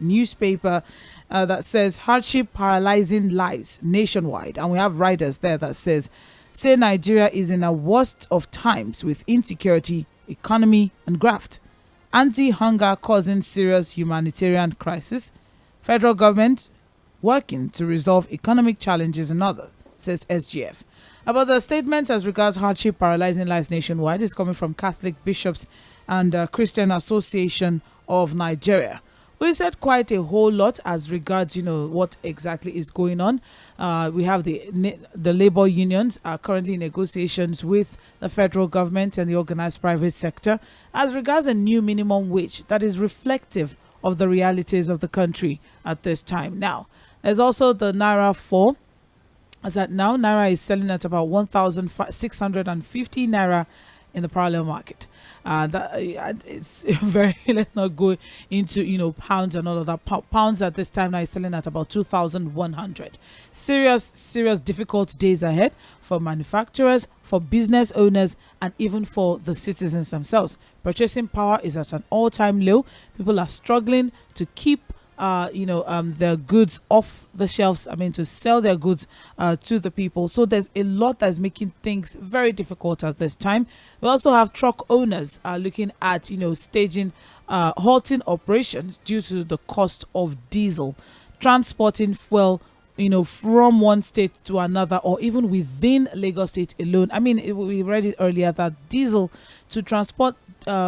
newspaper that says hardship paralyzing lives nationwide, and we have writers there that say Nigeria is in a worst of times with insecurity, economy and graft, anti-hunger causing serious humanitarian crisis, federal government working to resolve economic challenges and others, says SGF. About the statement as regards hardship paralyzing lives nationwide is coming from Catholic Bishops and Christian Association of Nigeria. We said quite a whole lot as regards, what exactly is going on. We have the labor unions are currently in negotiations with the federal government and the organized private sector as regards a new minimum wage that is reflective of the realities of the country at this time. Now, there's also the Naira 4. As at now, Naira is selling at about 1,650 Naira in the parallel market. It's very, let's not go into pounds and all of that. Pounds at this time now is selling at about 2,100. Serious difficult days ahead for manufacturers, for business owners, and even for the citizens themselves. Purchasing power is at an all-time low. People are struggling to keep their goods off the shelves, to sell their goods to the people. So there's a lot that's making things very difficult at this time. We also have truck owners looking at, staging, halting operations due to the cost of diesel, transporting fuel, from one state to another or even within Lagos State alone. We read it earlier that diesel to transport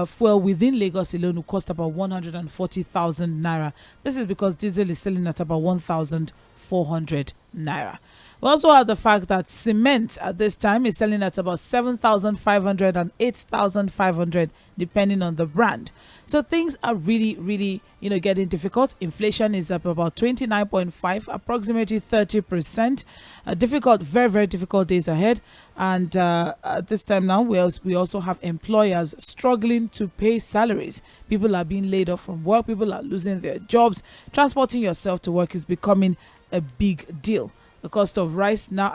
fuel within Lagos alone will cost about 140,000 naira. This is because diesel is selling at about 1,400 naira. We also have the fact that cement at this time is selling at about 7,500 and 8,500 depending on the brand. So things are really, getting difficult. Inflation is up about 29.5, approximately 30%. Difficult, very, very difficult days ahead. And at this time now, we also have employers struggling to pay salaries. People are being laid off from work. People are losing their jobs. Transporting yourself to work is becoming a big deal. The cost of rice now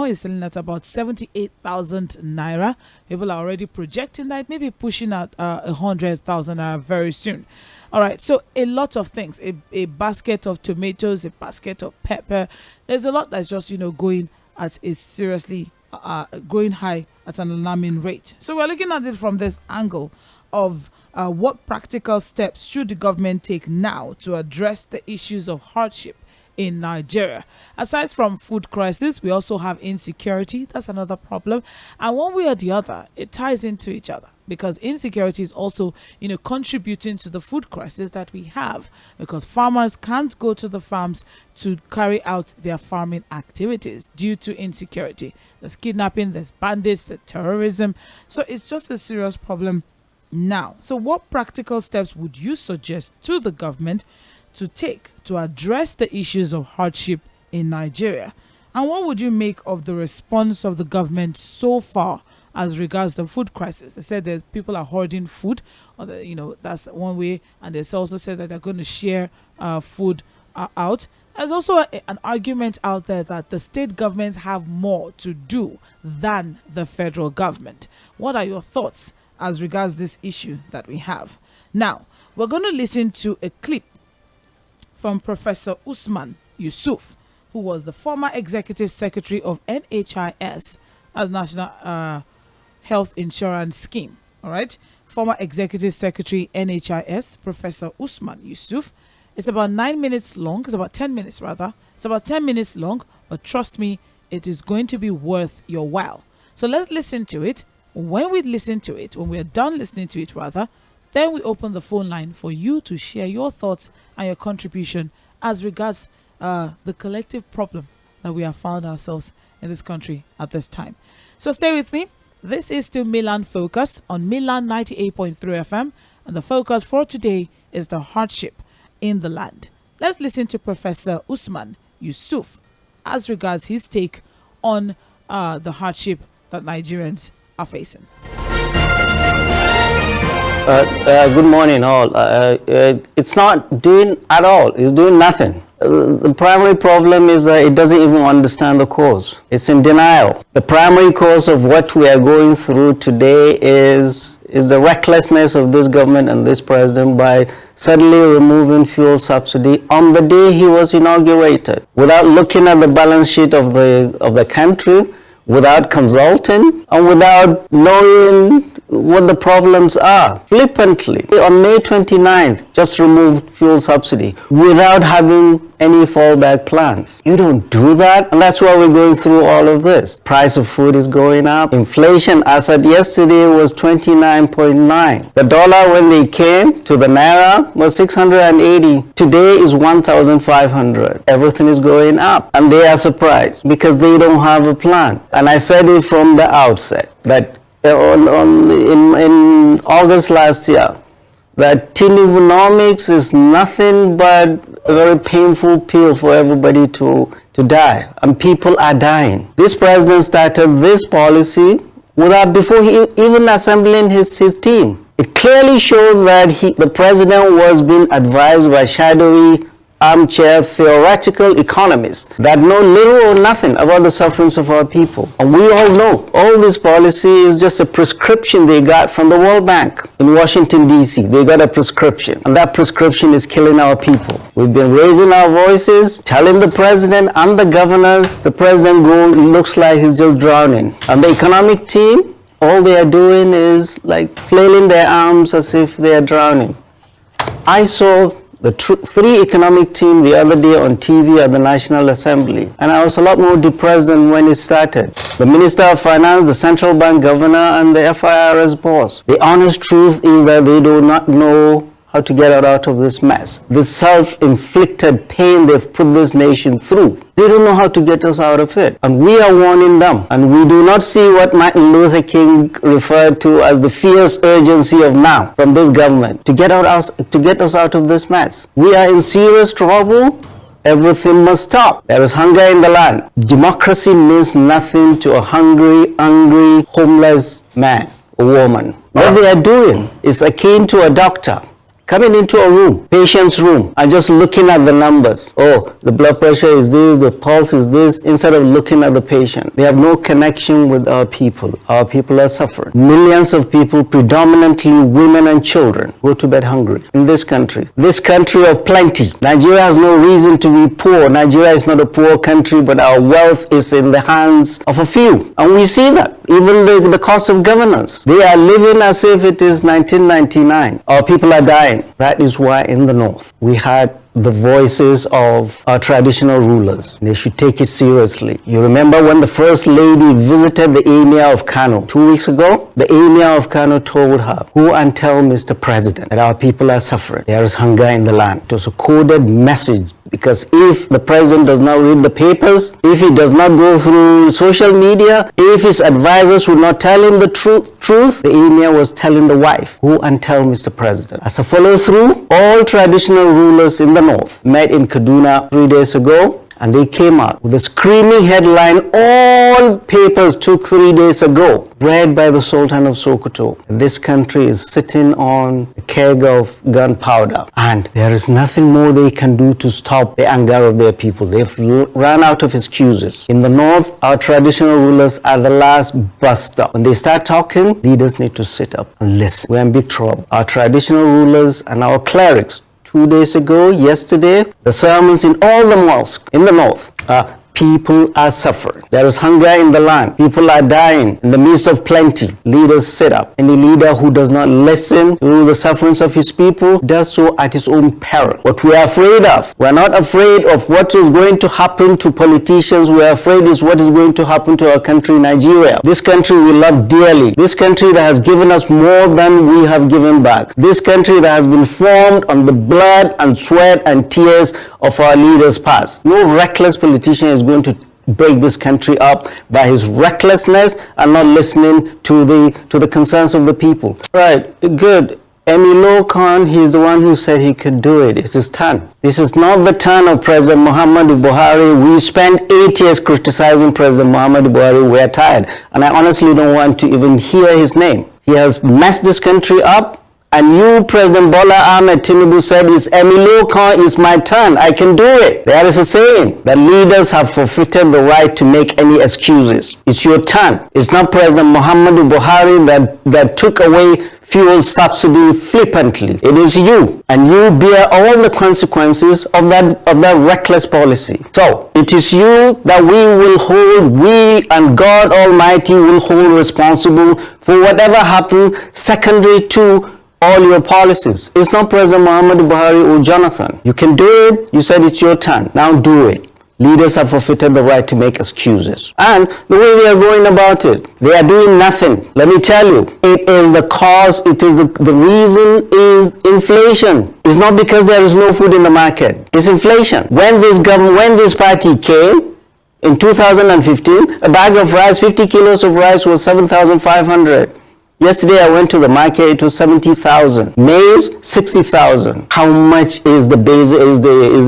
is selling at about 78,000 naira. People are already projecting that it may be pushing at 100,000 naira very soon. All right, so a lot of things. A basket of tomatoes, a basket of pepper. There's a lot that's just going at a seriously going high at an alarming rate. So we're looking at it from this angle of what practical steps should the government take now to address the issues of hardship in Nigeria. Aside from food crisis, we also have insecurity. That's another problem. And one way or the other, it ties into each other because insecurity is also, contributing to the food crisis that we have because farmers can't go to the farms to carry out their farming activities due to insecurity. There's kidnapping, there's bandits, there's terrorism. So it's just a serious problem now. So what practical steps would you suggest to the government to take to address the issues of hardship in Nigeria? And what would you make of the response of the government so far as regards the food crisis? They said that people are hoarding food, or that's one way, and they also said that they're going to share food out. There's also an argument out there that the state governments have more to do than the federal government. What are your thoughts as regards this issue that we have? Now, we're going to listen to a clip from Professor Usman Yusuf, who was the former executive secretary of NHIS, as National Health Insurance Scheme. All right, former executive secretary NHIS, Professor Usman Yusuf. It's about 9 minutes long. It's about 10 minutes rather. It's about 10 minutes long, but trust me, it is going to be worth your while. So let's listen to it. When we are done listening to it rather, then we open the phone line for you to share your thoughts and your contribution as regards the collective problem that we have found ourselves in this country at this time. So stay with me. This is still Mainland Focus on Mainland 98.3 FM, and the focus for today is the hardship in the land. Let's listen to Professor Usman Yusuf as regards his take on the hardship that Nigerians are facing. Good morning all. It's not doing at all. It's doing nothing. The primary problem is that it doesn't even understand the cause. It's in denial. The primary cause of what we are going through today is is the recklessness of this government and this president by suddenly removing fuel subsidy on the day he was inaugurated, without looking at the balance sheet of the country, without consulting, and without knowing what the problems are. Flippantly, on May 29th, just removed fuel subsidy without having any fallback plans. You don't do that, and that's why we're going through all of this. Price of food is going up. Inflation, as at yesterday, was 29.9. The dollar, when they came to the naira, was 680. Today is 1,500. Everything is going up, and they are surprised because they don't have a plan. And I said it from the outset that in August last year, that Tinubunomics is nothing but a very painful pill for everybody to die, and people are dying. This president started this policy before he even assembling his team. It clearly showed that the president was being advised by shadowy armchair theoretical economists that know little or nothing about the sufferings of our people. And we all know all this policy is just a prescription they got from the World Bank in Washington, D.C. They got a prescription, and that prescription is killing our people. We've been raising our voices, telling the president and the governors. The president looks like he's just drowning. And the economic team, all they are doing is like flailing their arms as if they are drowning. I saw the three economic team the other day on TV at the National Assembly, and I was a lot more depressed than when it started. The Minister of Finance, the Central Bank Governor, and the FIRS boss. The honest truth is that they do not know how to get out of this mess. This self-inflicted pain they've put this nation through. They don't know how to get us out of it. And we are warning them. And we do not see what Martin Luther King referred to as the fierce urgency of now from this government to get us out of this mess. We are in serious trouble. Everything must stop. There is hunger in the land. Democracy means nothing to a hungry, homeless man or woman. What they are doing is akin to a doctor coming into a room, patient's room, and just looking at the numbers. Oh, the blood pressure is this, the pulse is this, instead of looking at the patient. They have no connection with our people. Our people are suffering. Millions of people, predominantly women and children, go to bed hungry in this country of plenty. Nigeria has no reason to be poor. Nigeria is not a poor country, but our wealth is in the hands of a few. And we see that. Even the cost of governance. They are living as if it is 1999. Our people are dying. That is why in the north we had the voices of our traditional rulers. They should take it seriously. You remember when the First Lady visited the Emir of Kano 2 weeks ago? The Emir of Kano told her, go and tell Mr. President that our people are suffering. There is hunger in the land. It was a coded message, because if the president does not read the papers, if he does not go through social media, if his advisors would not tell him the truth, the Emir was telling the wife, go and tell Mr. President. As a follow-through, all traditional rulers in the north met in Kaduna 3 days ago, and they came out with a screaming headline all papers took 3 days ago, read by the Sultan of Sokoto. This country is sitting on a keg of gunpowder, and there is nothing more they can do to stop the anger of their people. They've run out of excuses. In the north, our traditional rulers are the last bus stop. When they start talking, leaders need to sit up and listen. We're in big trouble. Our traditional rulers and our clerics, 2 days ago, yesterday, the sermons in all the mosques in the north are people are suffering. There is hunger in the land. People are dying in the midst of plenty. Leaders sit up. Any leader who does not listen to the sufferings of his people does so at his own peril. What we are afraid of, we are not afraid of what is going to happen to politicians. We are afraid is what is going to happen to our country, Nigeria. This country we love dearly. This country that has given us more than we have given back. This country that has been formed on the blood and sweat and tears of our leaders past. No reckless politician is going to break this country up by his recklessness and not listening to the concerns of the people. Right, good. Emilio Khan, he's the one who said he could do it. It's his turn. This is not the turn of President Muhammadu Buhari. We spent 8 years criticizing President Muhammadu Buhari. We are tired. And I honestly don't want to even hear his name. He has messed this country up, And you, President Bola Ahmed Tinubu, said, is my turn. I can do it. There is a saying that leaders have forfeited the right to make any excuses. It's your turn. It's not President Muhammadu Buhari that took away fuel subsidy flippantly. It is you, and you bear all the consequences of that reckless policy. So it is you that we and God Almighty will hold responsible for whatever happened secondary to all your policies. It's not President Muhammadu Buhari or Jonathan. You can do it. You said it's your turn. Now do it. Leaders have forfeited the right to make excuses. And the way they are going about it, they are doing nothing. Let me tell you, it is the cause, the reason is inflation. It's not because there is no food in the market. It's inflation. When this party came, in 2015, a bag of rice, 50 kilos of rice was 7,500. Yesterday I went to the market, it was 70,000. Maize, 60,000. How much is the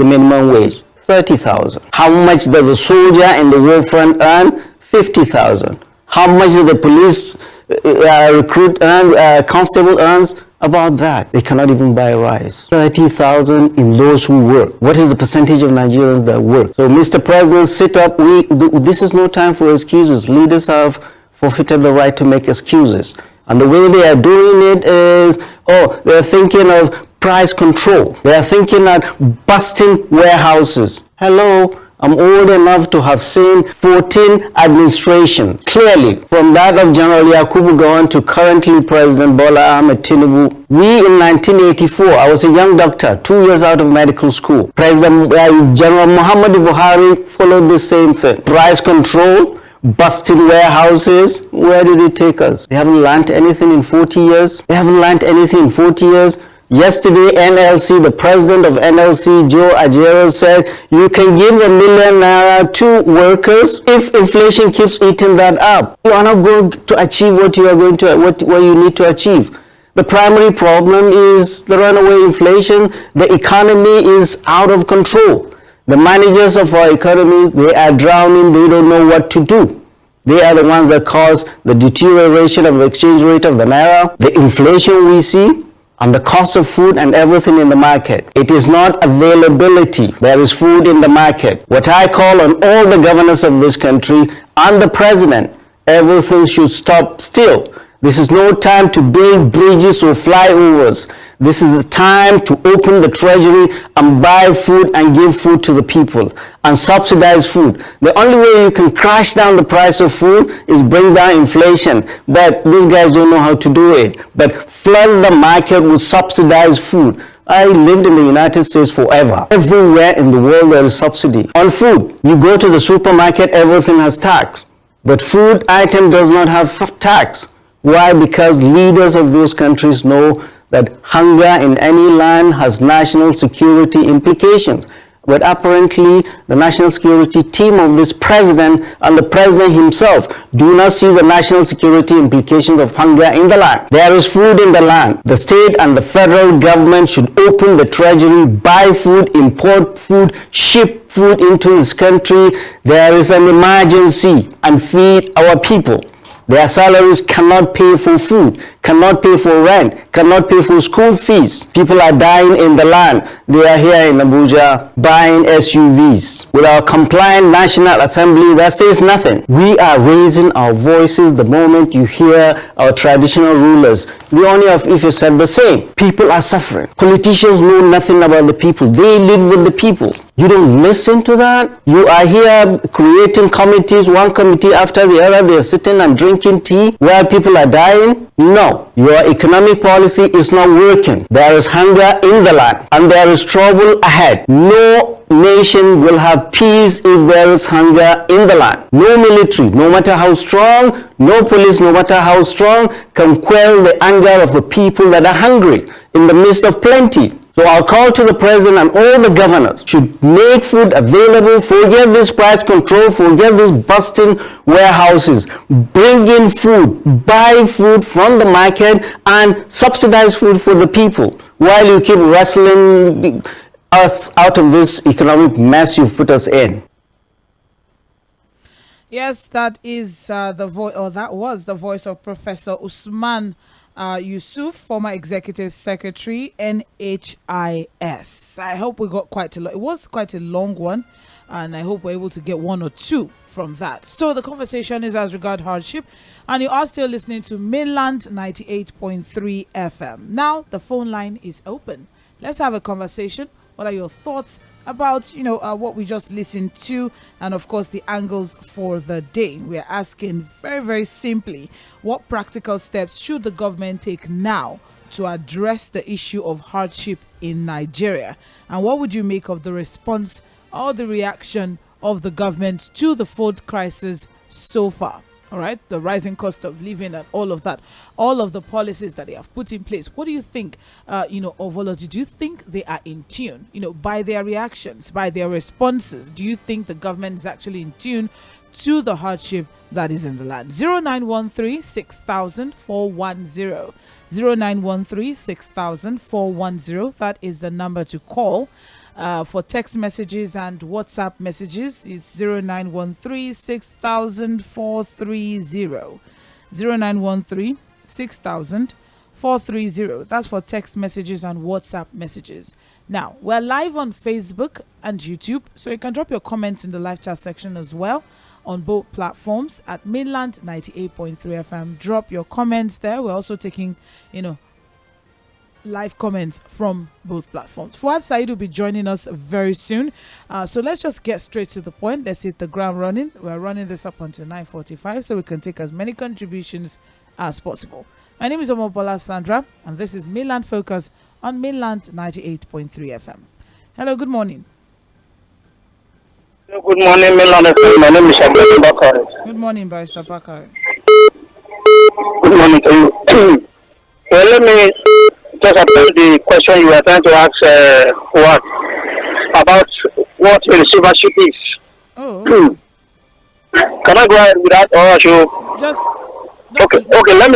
minimum wage? 30,000. How much does a soldier in the war front earn? 50,000. How much does the police constable earns? About that. They cannot even buy rice. 30,000 in those who work. What is the percentage of Nigerians that work? So Mr. President, sit up. This is no time for excuses. Leaders have forfeited the right to make excuses. And the way they are doing it is, they're thinking of price control. They are thinking of busting warehouses. Hello, I'm old enough to have seen 14 administrations. Clearly, from that of General Yakubu Gowon to currently President Bola Ahmed Tinubu. We in 1984, I was a young doctor, 2 years out of medical school. President General Muhammadu Buhari followed the same thing. Price control, busting warehouses. Where did it take us? They haven't learned anything in 40 years. They haven't learned anything in 40 years. Yesterday, NLC, the president of NLC, Joe Ajero, said you can give ₦1 million to workers if inflation keeps eating that up. You are not going to achieve what you need to achieve. The primary problem is the runaway inflation. The economy is out of control. The managers of our economy, they are drowning. They don't know what to do. They are the ones that cause the deterioration of the exchange rate of the naira, the inflation we see, and the cost of food and everything in the market. It is not availability. There is food in the market. What I call on all the governors of this country and the president, everything should stop still. This is no time to build bridges or flyovers. This is the time to open the treasury and buy food and give food to the people and subsidize food. The only way you can crash down the price of food is bring down inflation. But these guys don't know how to do it. But flood the market with subsidized food. I lived in the United States forever. Everywhere in the world there is subsidy. On food, you go to the supermarket, everything has tax. But food item does not have tax. Why? Because leaders of those countries know that hunger in any land has national security implications. But apparently, the national security team of this president and the president himself do not see the national security implications of hunger in the land. There is food in the land. The state and the federal government should open the treasury, buy food, import food, ship food into this country. There is an emergency, and feed our people. Their salaries cannot pay for food, cannot pay for rent, cannot pay for school fees. People are dying in the land. They are here in Abuja buying SUVs. With our compliant National Assembly, that says nothing. We are raising our voices the moment you hear our traditional rulers. The owner of Ife said the same. People are suffering. Politicians know nothing about the people. They live with the people. You don't listen to that? You are here creating committees, one committee after the other. They're sitting and drinking tea while people are dying? No. Your economic policy is not working. There is hunger in the land and there is trouble ahead. No nation will have peace if there is hunger in the land. No military, no matter how strong, no police, no matter how strong, can quell the anger of the people that are hungry in the midst of plenty. So I'll call to the president and all the governors should make food available, forget this price control, forget this busting warehouses, bring in food, buy food from the market and subsidize food for the people while you keep wrestling us out of this economic mess you've put us in. Yes, that is that was the voice of Professor Usman Yusuf, former executive secretary, NHIS. I hope we got quite a lot. It was quite a long one, and I hope we're able to get one or two from that. So the conversation is as regard hardship, and you are still listening to Mainland 98.3 FM. Now the phone line is open. Let's have a conversation. What are your thoughts about, what we just listened to, and of course the angles for the day? We are asking very, very simply, what practical steps should the government take now to address the issue of hardship in Nigeria? And what would you make of the response or the reaction of the government to the food crisis so far? All right, the rising cost of living and all of that, all of the policies that they have put in place. What do you think, Ovolodi? Do you think they are in tune, by their reactions, by their responses? Do you think the government is actually in tune to the hardship that is in the land? 0913 6000 410. 0913 6000 410. That is the number to call. For text messages and WhatsApp messages, it's 0913 6000 430. 0913 6000 430. That's for text messages and WhatsApp messages. Now, we're live on Facebook and YouTube, so you can drop your comments in the live chat section as well on both platforms at Mainland 98.3 FM. Drop your comments there. We're also taking, live comments from both platforms. Fuad Said will be joining us very soon. So let's just get straight to the point. Let's hit the ground running. We're running this up until 9:45 so we can take as many contributions as possible. My name is Omobola Sandra, and this is Mainland Focus on Mainland 98.3 FM. Hello, good morning. Hello, good morning, Mainland FM. My name is Abdul Bakari. Good morning, Barrister Bakari. Good morning to you. Well, let me just about the question you were trying to ask about what a receivership is. Oh. Can I go ahead with that, or I should? Okay. Let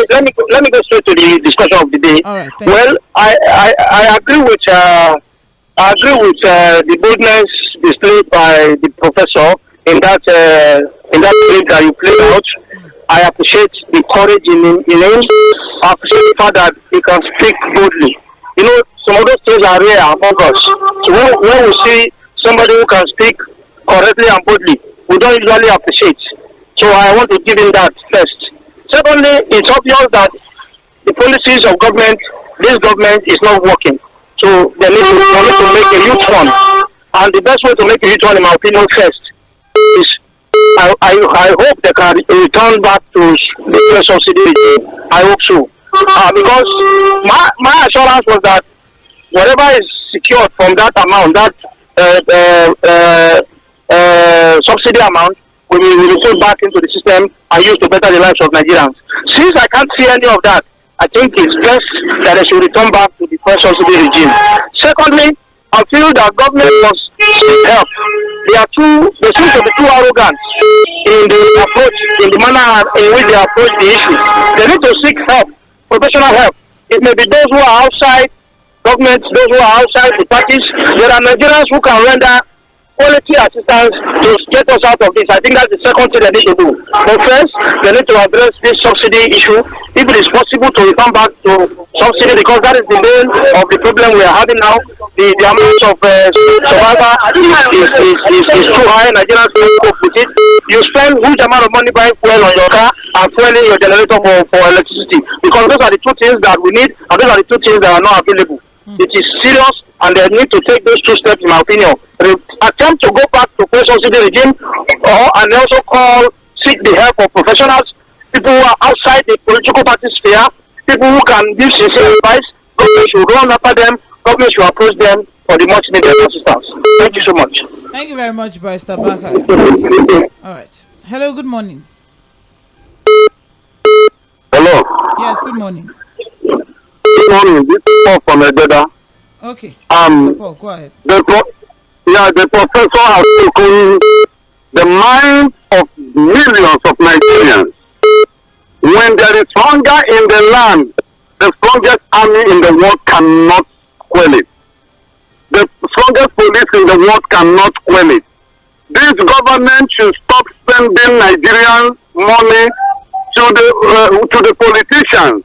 me go straight to the discussion of the day. All right. Well, I agree with the boldness displayed by the professor in that clip that you played out. I appreciate the courage in him. I appreciate the fact that he can speak boldly. Some of those things are rare among us. So when we see somebody who can speak correctly and boldly, we don't usually appreciate. So I want to give him that first. Secondly, it's obvious that the policies of this government is not working. So they need to make a U-turn. And the best way to make a U-turn, in my opinion, first, is I hope they can return back to the subsidy. I hope so. Because my assurance was that whatever is secured from that amount, that subsidy amount, will be put back into the system and used to better the lives of Nigerians. Since I can't see any of that, I think it's best that they should return back to the first subsidy regime. Secondly, I feel that government must seek help. They seem to be too arrogant in the approach, in the manner in which they approach the issue. They need to seek help, professional help. It may be those who are outside government, those who are outside the parties. There are Nigerians who can render quality assistance to get us out of this. I think that's the second thing they need to do. But first, they need to address this subsidy issue. If it is possible to return back to subsidy, because that is the main of the problem we are having now. The amount of survivor is too high. Nigerians can't cope with it. You spend huge amount of money buying fuel on your car and fueling your generator for electricity, because those are the two things that we need, and those are the two things that are not available. It is serious, and they need to take those two steps, in my opinion. Attempt to go back to post-subsidy regime, and also seek the help of professionals, people who are outside the political party sphere, people who can give sincere advice. Government should run after them. Government should approach them for the much needed assistance. Thank you so much. Thank you very much, Barrister Bakari. All right. Hello, good morning. Hello. Yes, good morning. Good morning. This is Paul from Ededa. Okay. Paul, go ahead. The professor has taken the mind of millions of Nigerians. When there is hunger in the land, the strongest army in the world cannot quell it. The strongest police in the world cannot quell it. This government should stop spending Nigerian money to the politicians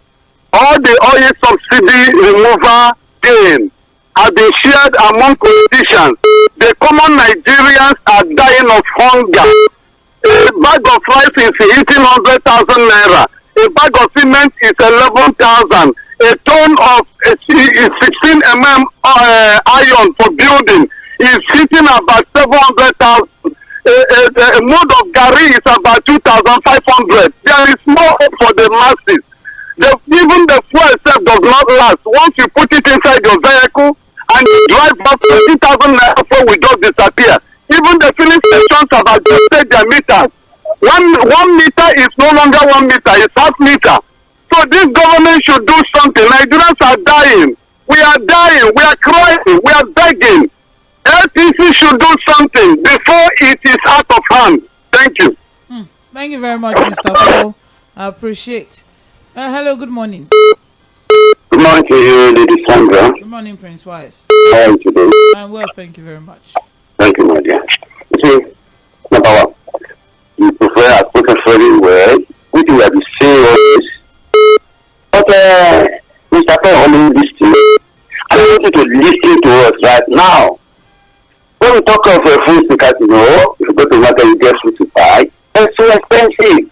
all the oil subsidy removal gain have been shared among politicians. The common Nigerians are dying of hunger. A bag of rice is 1,800,000 naira. A bag of cement is 11,000. A ton of 16 iron for building is hitting about 700,000. A mode of gari is about 2,500. There is no hope for the masses. Even the fuel itself does not last. Once you put it inside your vehicle and you drive off, 20,000 naira fuel will just disappear. Even the filling stations have adjusted their meters. One meter is no longer 1 meter, it's half meter. So this government should do something. Nigerians are dying. We are dying. We are crying. We are begging. LTC should do something before it is out of hand. Thank you. Thank you very much, Mr. Paul. I appreciate. Hello, good morning. Good morning to you, Lady Sandra. Good morning, Prince Wise. How are you today? I'm well, thank you very much. Thank you, my dear. You see, number one, you prefer I put it very well, which we have been saying always. But Mr. Paul, only listening. I want you to listen to us right now. When we talk of food because if you go to market, you get food to buy. It's so expensive.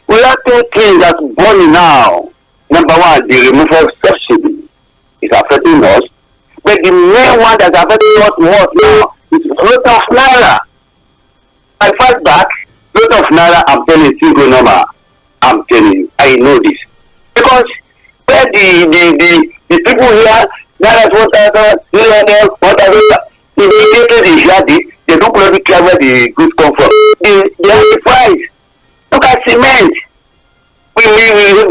We have two things that's burning now. Number one, the removal of subsidy is affecting us. But the main one that's affecting us more now is rate of naira. I fight back. Rate of naira, I'm telling you, single number. I'm telling you, I know this. Because where the people here, naira 1,000, 300, 1,000, immediately they hear this, they don't really care where the goods come from. They have the price. Look at cement. We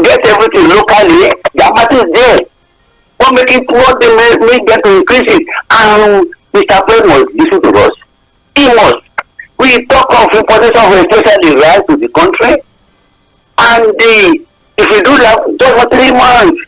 get everything locally. The amount is there. What they make them to increase it. And Mr. President must listen to us. He must. We talk of importation of especially rice to the country. And if we do that just for 3 months,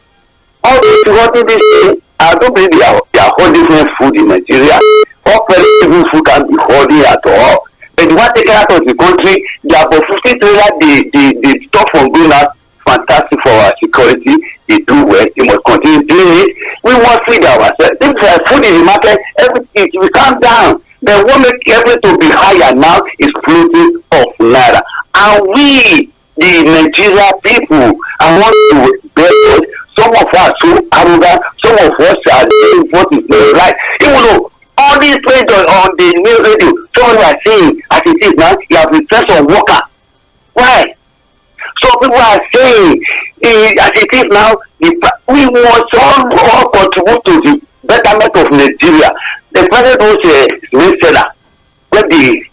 all this holding this thing, I don't believe they are holding food in Nigeria. All perishable food can be holding at all. But the one taken out of the country, they are about 50 trillion, they stop from going out. Fantastic for our security. They do well. They must continue doing it. We must feed ourselves. If there's food in the market, everything we calm down. Then what makes everything to be higher now is floating of naira. And we, the Nigerian people, I want to bear us. Some of us are so arrogant. Some of us are doing what is not right. Even though all these things on the new radio, someone are saying, as it is now, you have returned some worker. Why? So people are saying, as it is now, we must all contribute to the betterment of Nigeria. The president was a reseller. When the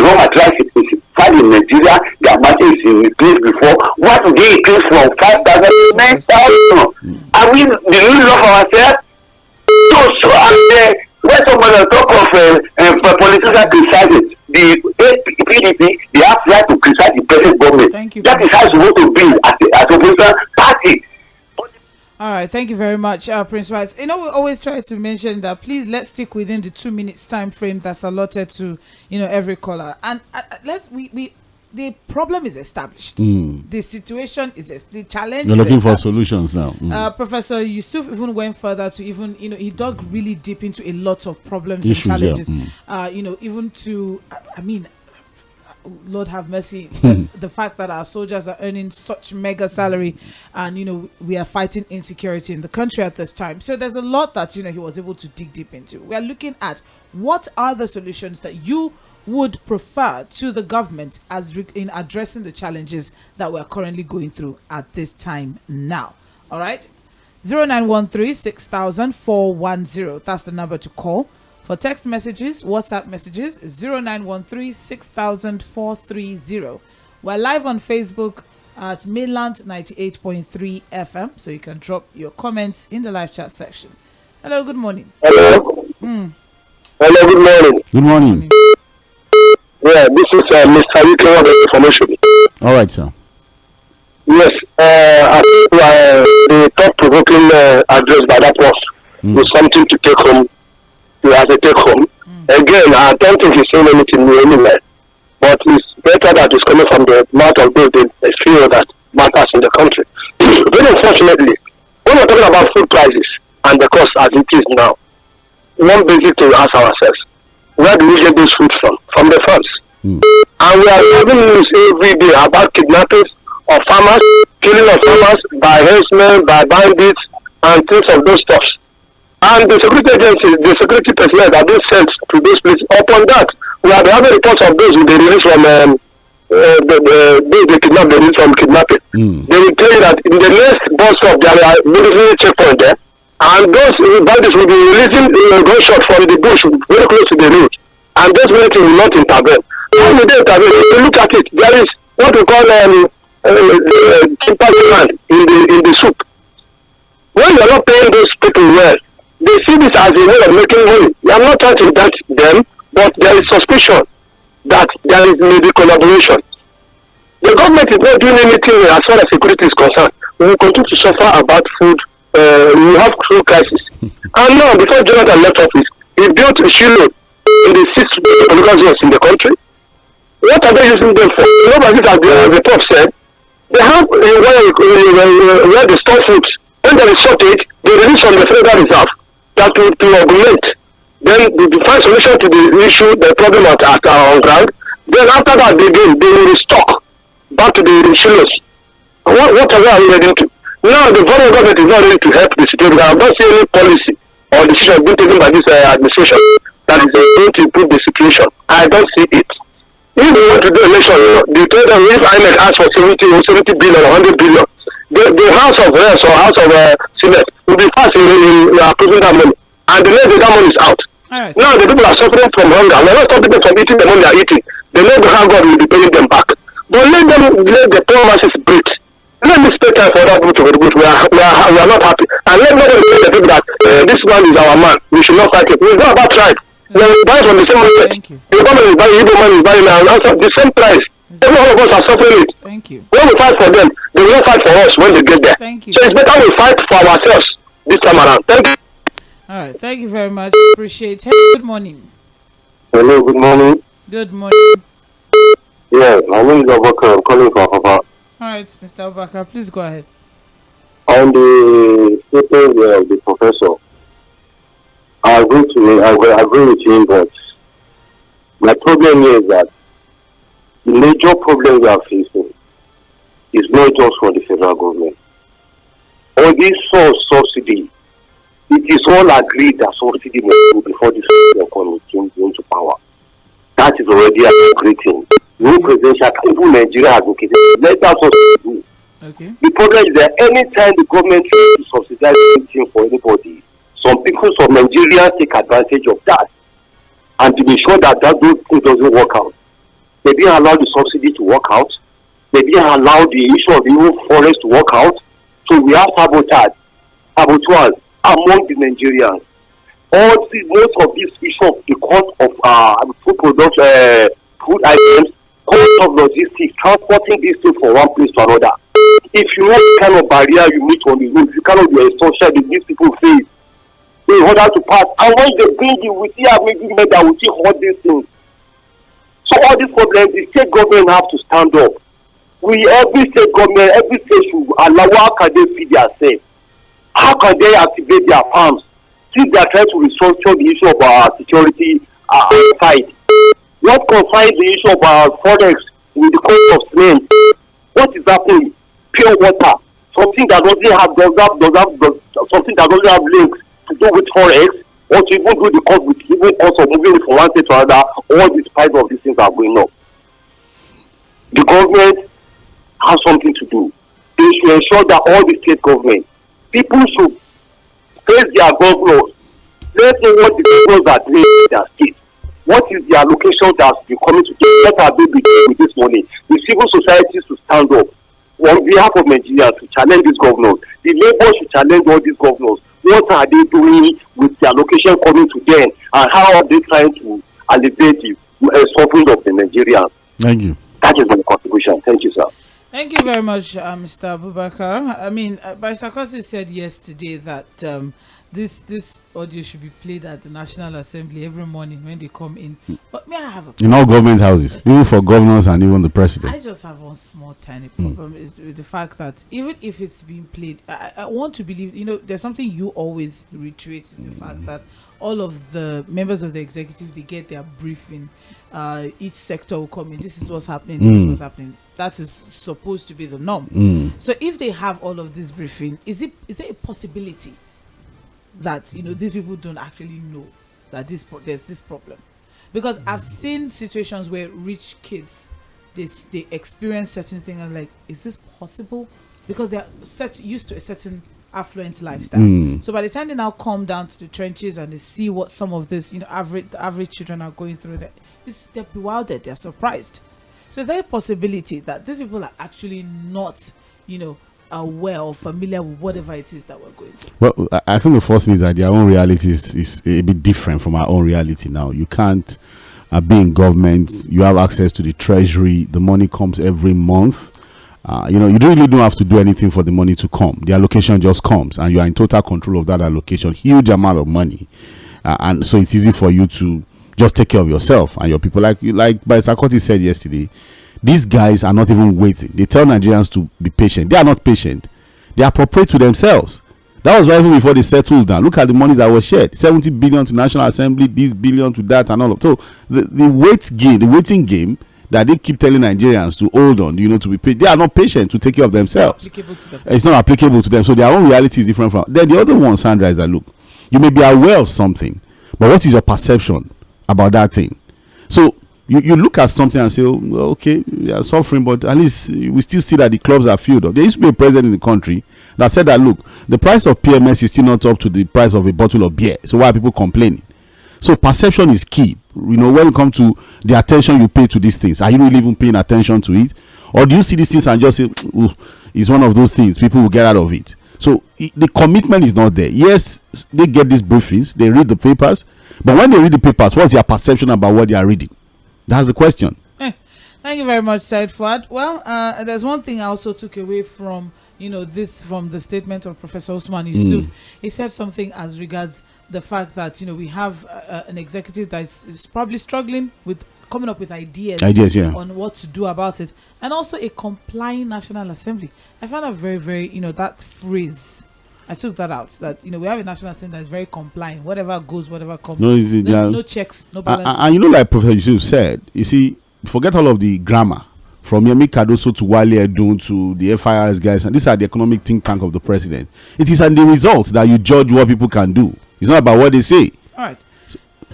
raw material is found in Nigeria, the amount is in place before. What do they increase from 5,000 to 9,000? Are we love ourselves? So when someone talk of political criticizing, the PDP, they have right to criticize the present government. Thank you. That is how it's supposed to be as a opposition party. All right, thank you very much, Prince Wise. We always try to mention that please let's stick within the 2 minutes time frame that's allotted to every caller. And the problem is established. The situation is the challenge. You're looking for solutions now. Professor Yusuf even went further to even he dug really deep into a lot of problems and challenges. Even to Lord have mercy, the fact that our soldiers are earning such mega salary and we are fighting insecurity in the country at this time. So there's a lot that he was able to dig deep into. We are looking at what are the solutions that you would prefer to the government in addressing the challenges that we're currently going through at this time now. All right, 0913-6000-410. That's the number to call. For text messages, WhatsApp messages, 0913-6000-430. We're live on Facebook at Mainland 98.3 FM, so you can drop your comments in the live chat section. Hello, good morning. Hello. Hello, good morning. Good morning. Yeah, this is Mr. Ike information. All right, sir. Yes, I think the thought-provoking address by that was something to take home. As a take home. Again, I don't think he's saying anything new anywhere. But it's better that it's coming from the mouth of those that feel that matters in the country. When unfortunately, when we're talking about food prices and the cost as it is now, one basic to ask ourselves, where do we get this food from? From the farms. And we are having news every day about kidnappings of farmers, killing of farmers by herdsmen, by bandits, and things of those stuffs. And the security agencies, the security personnel that are being sent to those places, upon that, we are having reports of those who they released from they kidnapped, they released from kidnapping. They will tell you that in the next bus stop there are military checkpoint there, and those bandits will be releasing gunshot from the bush very close to the road, and those military will not intervene. How will they intervene? If you look at it, there is what we call demand in the soup. When you are not paying those people well, they see this as a way of making money. I'm not trying to indict them, but there is suspicion that there is maybe collaboration. The government is not doing anything as far as security is concerned. We will continue to suffer about food. We have food crisis. And now, before Jonathan left office, he built a Shiloh in the 6 political zones in the country. What are they using them for? Nobody, as the report said, they have where they store food. When there is shortage, they release from the federal reserve that will augment. Then they find solution to the issue, the problem on ground. Then after that, they will restock back to the Shilohs. What are we ready to? Now the federal government is not ready to help the situation. I have not seen any policy or decision being taken by this administration that is going to improve the situation. I don't see it. If they want to do election, they told them if INEC asks for 70 billion or 100 billion, the House of Reps or House of Senate will be fast in approving that money. And the next day that money is out. Right. Now the people are suffering from hunger. We are not stopping them from eating the money they are eating. They know how God will be paying them back. But let the poor masses breathe. Let me spend time for that group to contribute. We are not happy. And let nobody say the people that this man is our man. We should not fight it. It's not about tribe. We buy from the same market. The government is buying, Igbo man is buying now. Also the same price. Every one of us are suffering it. Thank you. When we fight for them, they will not fight for us when they get there. Thank you. So it's better we fight for ourselves this time around. Thank you. All right. Thank you very much. Appreciate it. Hey, good morning. Hello, good morning. Good morning. Yeah, my name is Abubakar. I'm calling from Papa. All right, Mr. Abubakar, please go ahead. On the statement of the professor, I agree with him, but my problem here is that the major problem we are facing is not just for the federal government. On this source subsidy, it is all agreed that subsidy must go before this economy came into power. That is already a great thing. No presidential, even Nigeria has located. Let that subsidy do. Okay. The problem is that anytime the government tries to subsidize anything for anybody, some people from Nigeria take advantage of that. And to be sure that those things doesn't work out. They didn't allow the subsidy to work out. They didn't allow the issue of the whole forest to work out. So we have saboteurs among the Nigerians. Most of this issue of the cost of food production, food items, cost of logistics, transporting these things from one place to another. If you know the kind of barrier you meet on the road, you cannot be a social that these people face in order to pass. And when they bring you, we see how many men that will see all these things. So all these problems, the state government have to stand up. Every state government, every state should allow, how can they feed themselves? How can they activate their farms? Since they are trying to restructure the issue of our security side. What concerns the issue of our forex with the cost of cement? What is happening? Pure water, something that doesn't have something that doesn't have links to do with forex, or to even do the cost with even cost of moving it from one state to another. All these price of these things are going up. The government has something to do. They should ensure that all the state government people should face their governors. Let's know what the governors are doing in their state. What is the allocation that's been coming to them? What are they doing with this money? The civil society should stand up on behalf of Nigerians to challenge these governors. The labor should challenge all these governors. What are they doing with the allocation coming to them? And how are they trying to alleviate the suffering of the Nigerians? Thank you. That is my contribution. Thank you, sir. Thank you very much, Mr. Abubakar. I mean, Barrister Kosi said yesterday that this audio should be played at the National Assembly every morning when they come in. But may I have a In all government houses, even for governors and even the president. I just have one small tiny problem is with the fact that even if it's being played, I want to believe, there's something you always reiterate is the fact that all of the members of the executive, they get their briefing. Each sector will come in. This is what's happening. This is what's happening. That is supposed to be the norm. So if they have all of this briefing, is there a possibility that these people don't actually know that there's this problem? Because I've seen situations where rich kids they experience certain things and like, is this possible? Because they're used to a certain affluent lifestyle. So by the time they now come down to the trenches and they see what some of this average children are going through, they're bewildered, they're surprised. So is there a possibility that these people are actually not aware or familiar with whatever it is that we're going through? Well, I think the first thing is that their own reality is a bit different from our own reality now. You can't be in government, you have access to the treasury, the money comes every month. You really don't have to do anything for the money to come. The allocation just comes and you are in total control of that allocation, huge amount of money. And so it's easy for you to just take care of yourself and your people. Like Sakoti said yesterday, these guys are not even waiting. They tell Nigerians to be patient. They are not patient. They appropriate to themselves. That was why even before they settled down, look at the monies that were shared. 70 billion to National Assembly, this billion to that and all of. So the waiting game that they keep telling Nigerians to hold on, to be patient. They are not patient to take care of themselves. It's not applicable to them. So their own reality is different from. Then the other one, Sandra, is that look, you may be aware of something, but what is your perception about that thing? So you look at something and say, oh, okay, we are suffering, but at least we still see that the clubs are filled up. There used to be a president in the country that said that, look, the price of PMS is still not up to the price of a bottle of beer. So why are people complaining? So perception is key. When it comes to the attention you pay to these things, are you really even paying attention to it? Or do you see these things and just say, it's one of those things, people will get out of it? So the commitment is not there. Yes, they get these briefings, they read the papers, but when they read the papers, what's their perception about what they are reading? That's the question. Thank you very much, Said Fuad. Well, there's one thing I also took away from this from the statement of Professor Usman Yusuf. He said something as regards the fact that we have an executive that is probably struggling with coming up with ideas on what to do about it, and also a complying National Assembly. I found that very, very that phrase. I took that out. That we have a National Assembly that is very compliant. Whatever goes, whatever comes. No checks, no balances. And like Professor Yusuf said, you see, forget all of the grammar. From Yemi Cardoso to Wale Edun to the FIRS guys, and these are the economic think tank of the president. It is on the results that you judge what people can do. It's not about what they say. All right.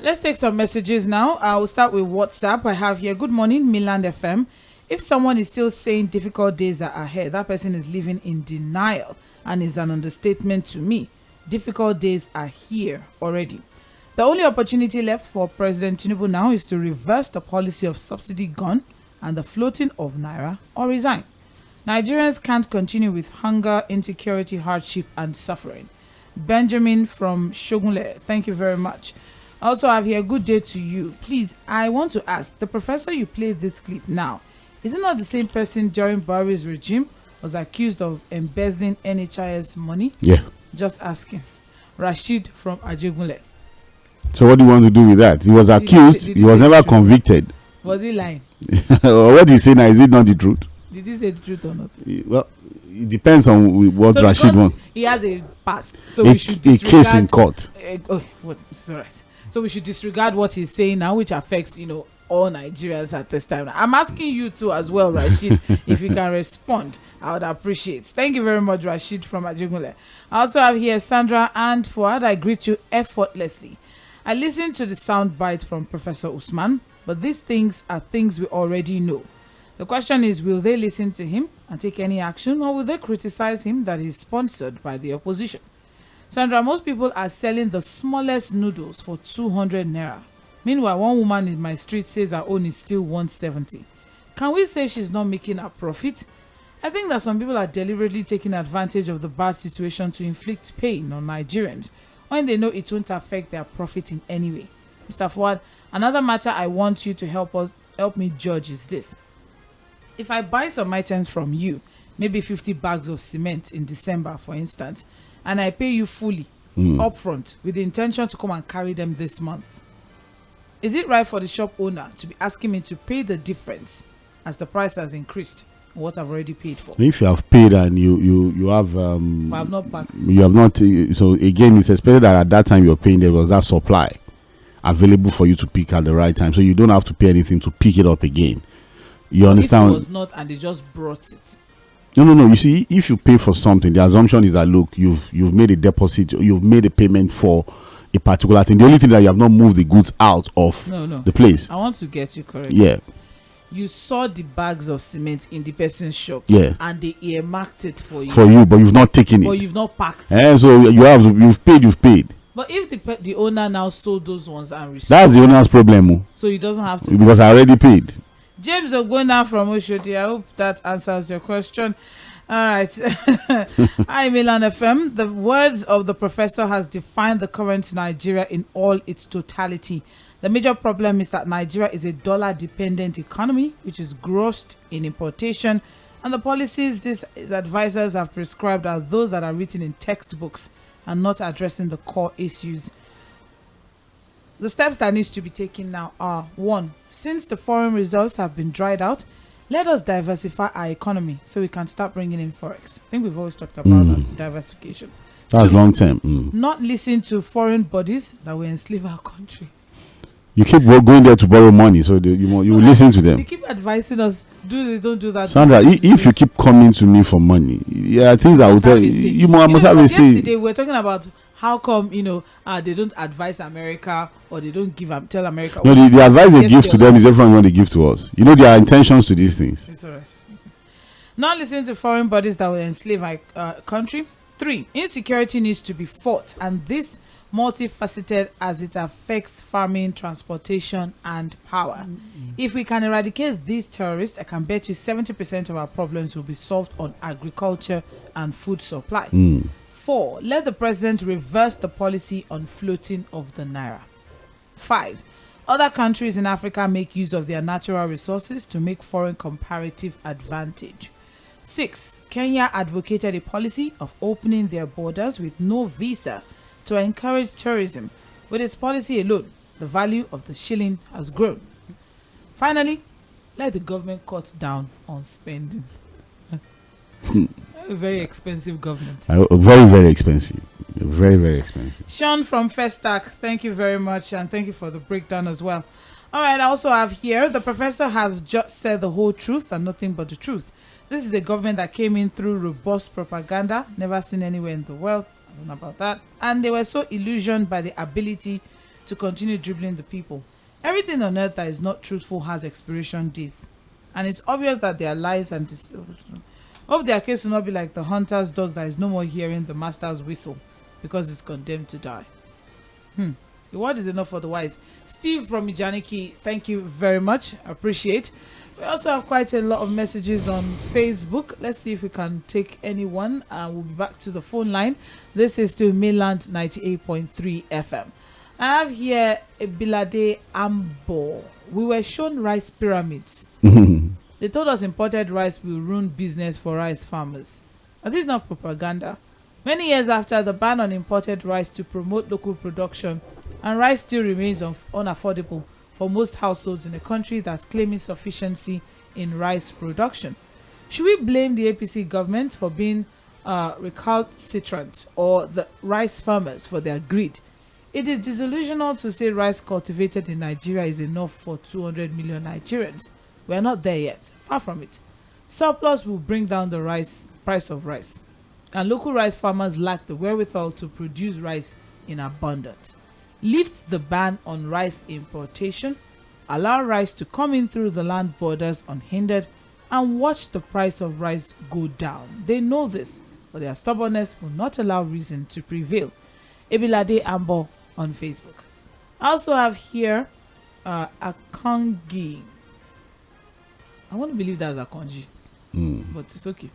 Let's take some messages now. I will start with WhatsApp. I have here, good morning, Mainland FM. If someone is still saying difficult days are ahead, that person is living in denial and is an understatement to me. Difficult days are here already. The only opportunity left for President Tinubu now is to reverse the policy of subsidy gone and the floating of Naira or resign. Nigerians can't continue with hunger, insecurity, hardship and suffering. Benjamin from Shogunle, thank you very much. Also, I have here, good day to you. Please, I want to ask, the professor you played this clip now, is it not the same person during Buhari's regime was accused of embezzling NHIS money? Yeah. Just asking. Rashid from Ajegunle. So what do you want to do with that? He was accused, he was never convicted. Was he lying? What he say now, is it not the truth? Did he say the truth or not? Well, it depends on what so Rashid wants. He has a past, so we should disregard a case in court. It's all right. So we should disregard what he's saying now, which affects all Nigerians at this time. I'm asking you too as well, Rashid. If you can respond, I would appreciate. Thank you very much, Rashid from Ajegunle. I also have here Sandra and Fuad. I greet you effortlessly. I listened to the sound bite from Professor Usman, but these things are things we already know. The question is, will they listen to him and take any action, or will they criticize him that he's sponsored by the opposition? Sandra, most people are selling the smallest noodles for 200 naira. Meanwhile, one woman in my street says her own is still 170. Can we say she's not making a profit? I think that some people are deliberately taking advantage of the bad situation to inflict pain on Nigerians when they know it won't affect their profit in any way. Mr. Fuad, another matter I want you to help me judge is this. If I buy some items from you, maybe 50 bags of cement in December, for instance, and I pay you fully upfront with the intention to come and carry them this month. Is it right for the shop owner to be asking me to pay the difference as the price has increased on what I've already paid for? If you have paid and you have But I've not packed. you have not, so again, it's expected that at that time you're paying, there was that supply available for you to pick at the right time, so you don't have to pay anything to pick it up again. You understand? If it was not, and they just brought it. No. You see, if you pay for something, the assumption is that, look, you've made a deposit, you've made a payment for a particular thing. The only thing that you have not moved the goods out of the place. I want to get you correct. Yeah. You saw the bags of cement in the person's shop. Yeah. And they earmarked it for you. But you've not taken it. But you've not packed. And so you've paid. But if the owner now sold those ones and restored, That's the owner's problem. so he doesn't have to. Because I already paid. James Ogona from Oshodi, I hope that answers your question. All right. Hi, Mainland FM. The words of the professor has defined the current Nigeria in all its totality. The major problem is that Nigeria is a dollar-dependent economy, which is grossed in importation, and the policies these advisors have prescribed are those that are written in textbooks and not addressing the core issues. The steps that needs to be taken now are: 1. Since the foreign reserves have been dried out, let us diversify our economy so we can start bringing in forex. I think we've always talked about that, diversification. That's long term. Not listen to foreign bodies that will enslave our country. You keep going there to borrow money, so you will listen to them. They keep advising us, do this, don't do that. Sandra, if you keep coming to me for money, things I will tell you. You must have been saying. Yesterday we were talking about how come they don't advise America, or they don't tell America. No, the advice they give to them is different from what they give to us. Their intentions to these things. It's all right. Not listen to foreign bodies that will enslave our country. 3. Insecurity needs to be fought, and this multifaceted as it affects farming, transportation, and power. If we can eradicate these terrorists, I can bet you 70% of our problems will be solved on agriculture and food supply. 4. Let the president reverse the policy on floating of the naira. 5. Other countries in Africa make use of their natural resources to make foreign comparative advantage. 6. Kenya advocated a policy of opening their borders with no visa to encourage tourism. With its policy alone, the value of the shilling has grown. Finally, let the government cut down on spending. A very expensive government. Very, very expensive. Very, very expensive. Sean from Festac, thank you very much, and thank you for the breakdown as well. All right, I also have here, the professor has just said the whole truth and nothing but the truth. This is a government that came in through robust propaganda, never seen anywhere in the world. I don't know about that. And they were so illusioned by the ability to continue dribbling the people. Everything on earth that is not truthful has expiration date. And it's obvious that their lies and hope their case will not be like the hunter's dog that is no more hearing the master's whistle because it's condemned to die. The word is enough for the wise. Steve from Ijaniki, thank you very much. I appreciate. We also have quite a lot of messages on Facebook. Let's see if we can take anyone. We'll be back to the phone line. This is to Mainland 98.3 FM. I have here Ʌᴏᴏ Aᴊɪṕᴏ. We were shown rice pyramids. They told us imported rice will ruin business for rice farmers. But this is not propaganda. Many years after the ban on imported rice to promote local production, and rice still remains unaffordable for most households in a country that's claiming sufficiency in rice production. Should we blame the APC government for being recalcitrant, or the rice farmers for their greed? It is disillusional to say rice cultivated in Nigeria is enough for 200 million Nigerians. We are not there yet. Far from it. Surplus will bring down the price of rice, and local rice farmers lack the wherewithal to produce rice in abundance. Lift the ban on rice importation, allow rice to come in through the land borders unhindered, and watch the price of rice go down. They know this, but their stubbornness will not allow reason to prevail. Ʌᴏᴏ Aᴊɪṕᴏ on Facebook. I also have here Akangi. I want to believe that's Akanji, but it's okay.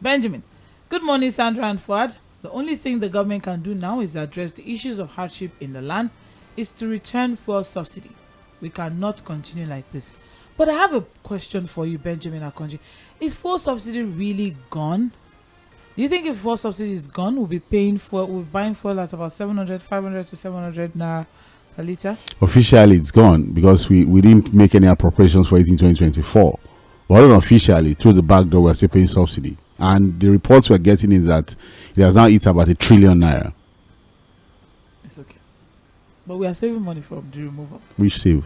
Benjamin, good morning, Sandra and Fuad. The only thing the government can do now is address the issues of hardship in the land, is to return fuel subsidy. We cannot continue like this. But I have a question for you, Benjamin Akonji. Is fuel subsidy really gone? Do you think if fuel subsidy is gone, we'll be buying fuel at about 500 to 700 naira per litre? Officially, it's gone because we didn't make any appropriations for it in 2024. But unofficially, through the back door, we're still paying subsidy. And the reports we're getting is that it has now eaten about 1 trillion naira. It's okay. But we are saving money from the removal. Which save?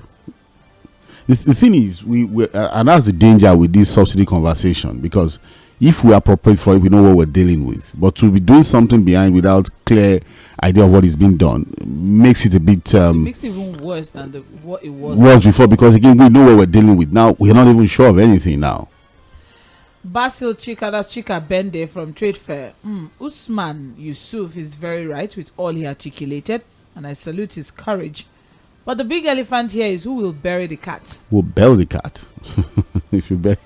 The thing is, and that's the danger with this subsidy conversation, because if we appropriate for it, we know what we're dealing with. But to be doing something behind without clear idea of what is being done makes it a bit it makes it even worse than what it was before, because again we know what we're dealing with. Now we're not even sure of anything now. Basil Chika, that's Chika Bende from Trade Fair. Usman Yusuf is very right with all he articulated, and I salute his courage. But the big elephant here is who will bury the cat? Who bury the cat? If you bury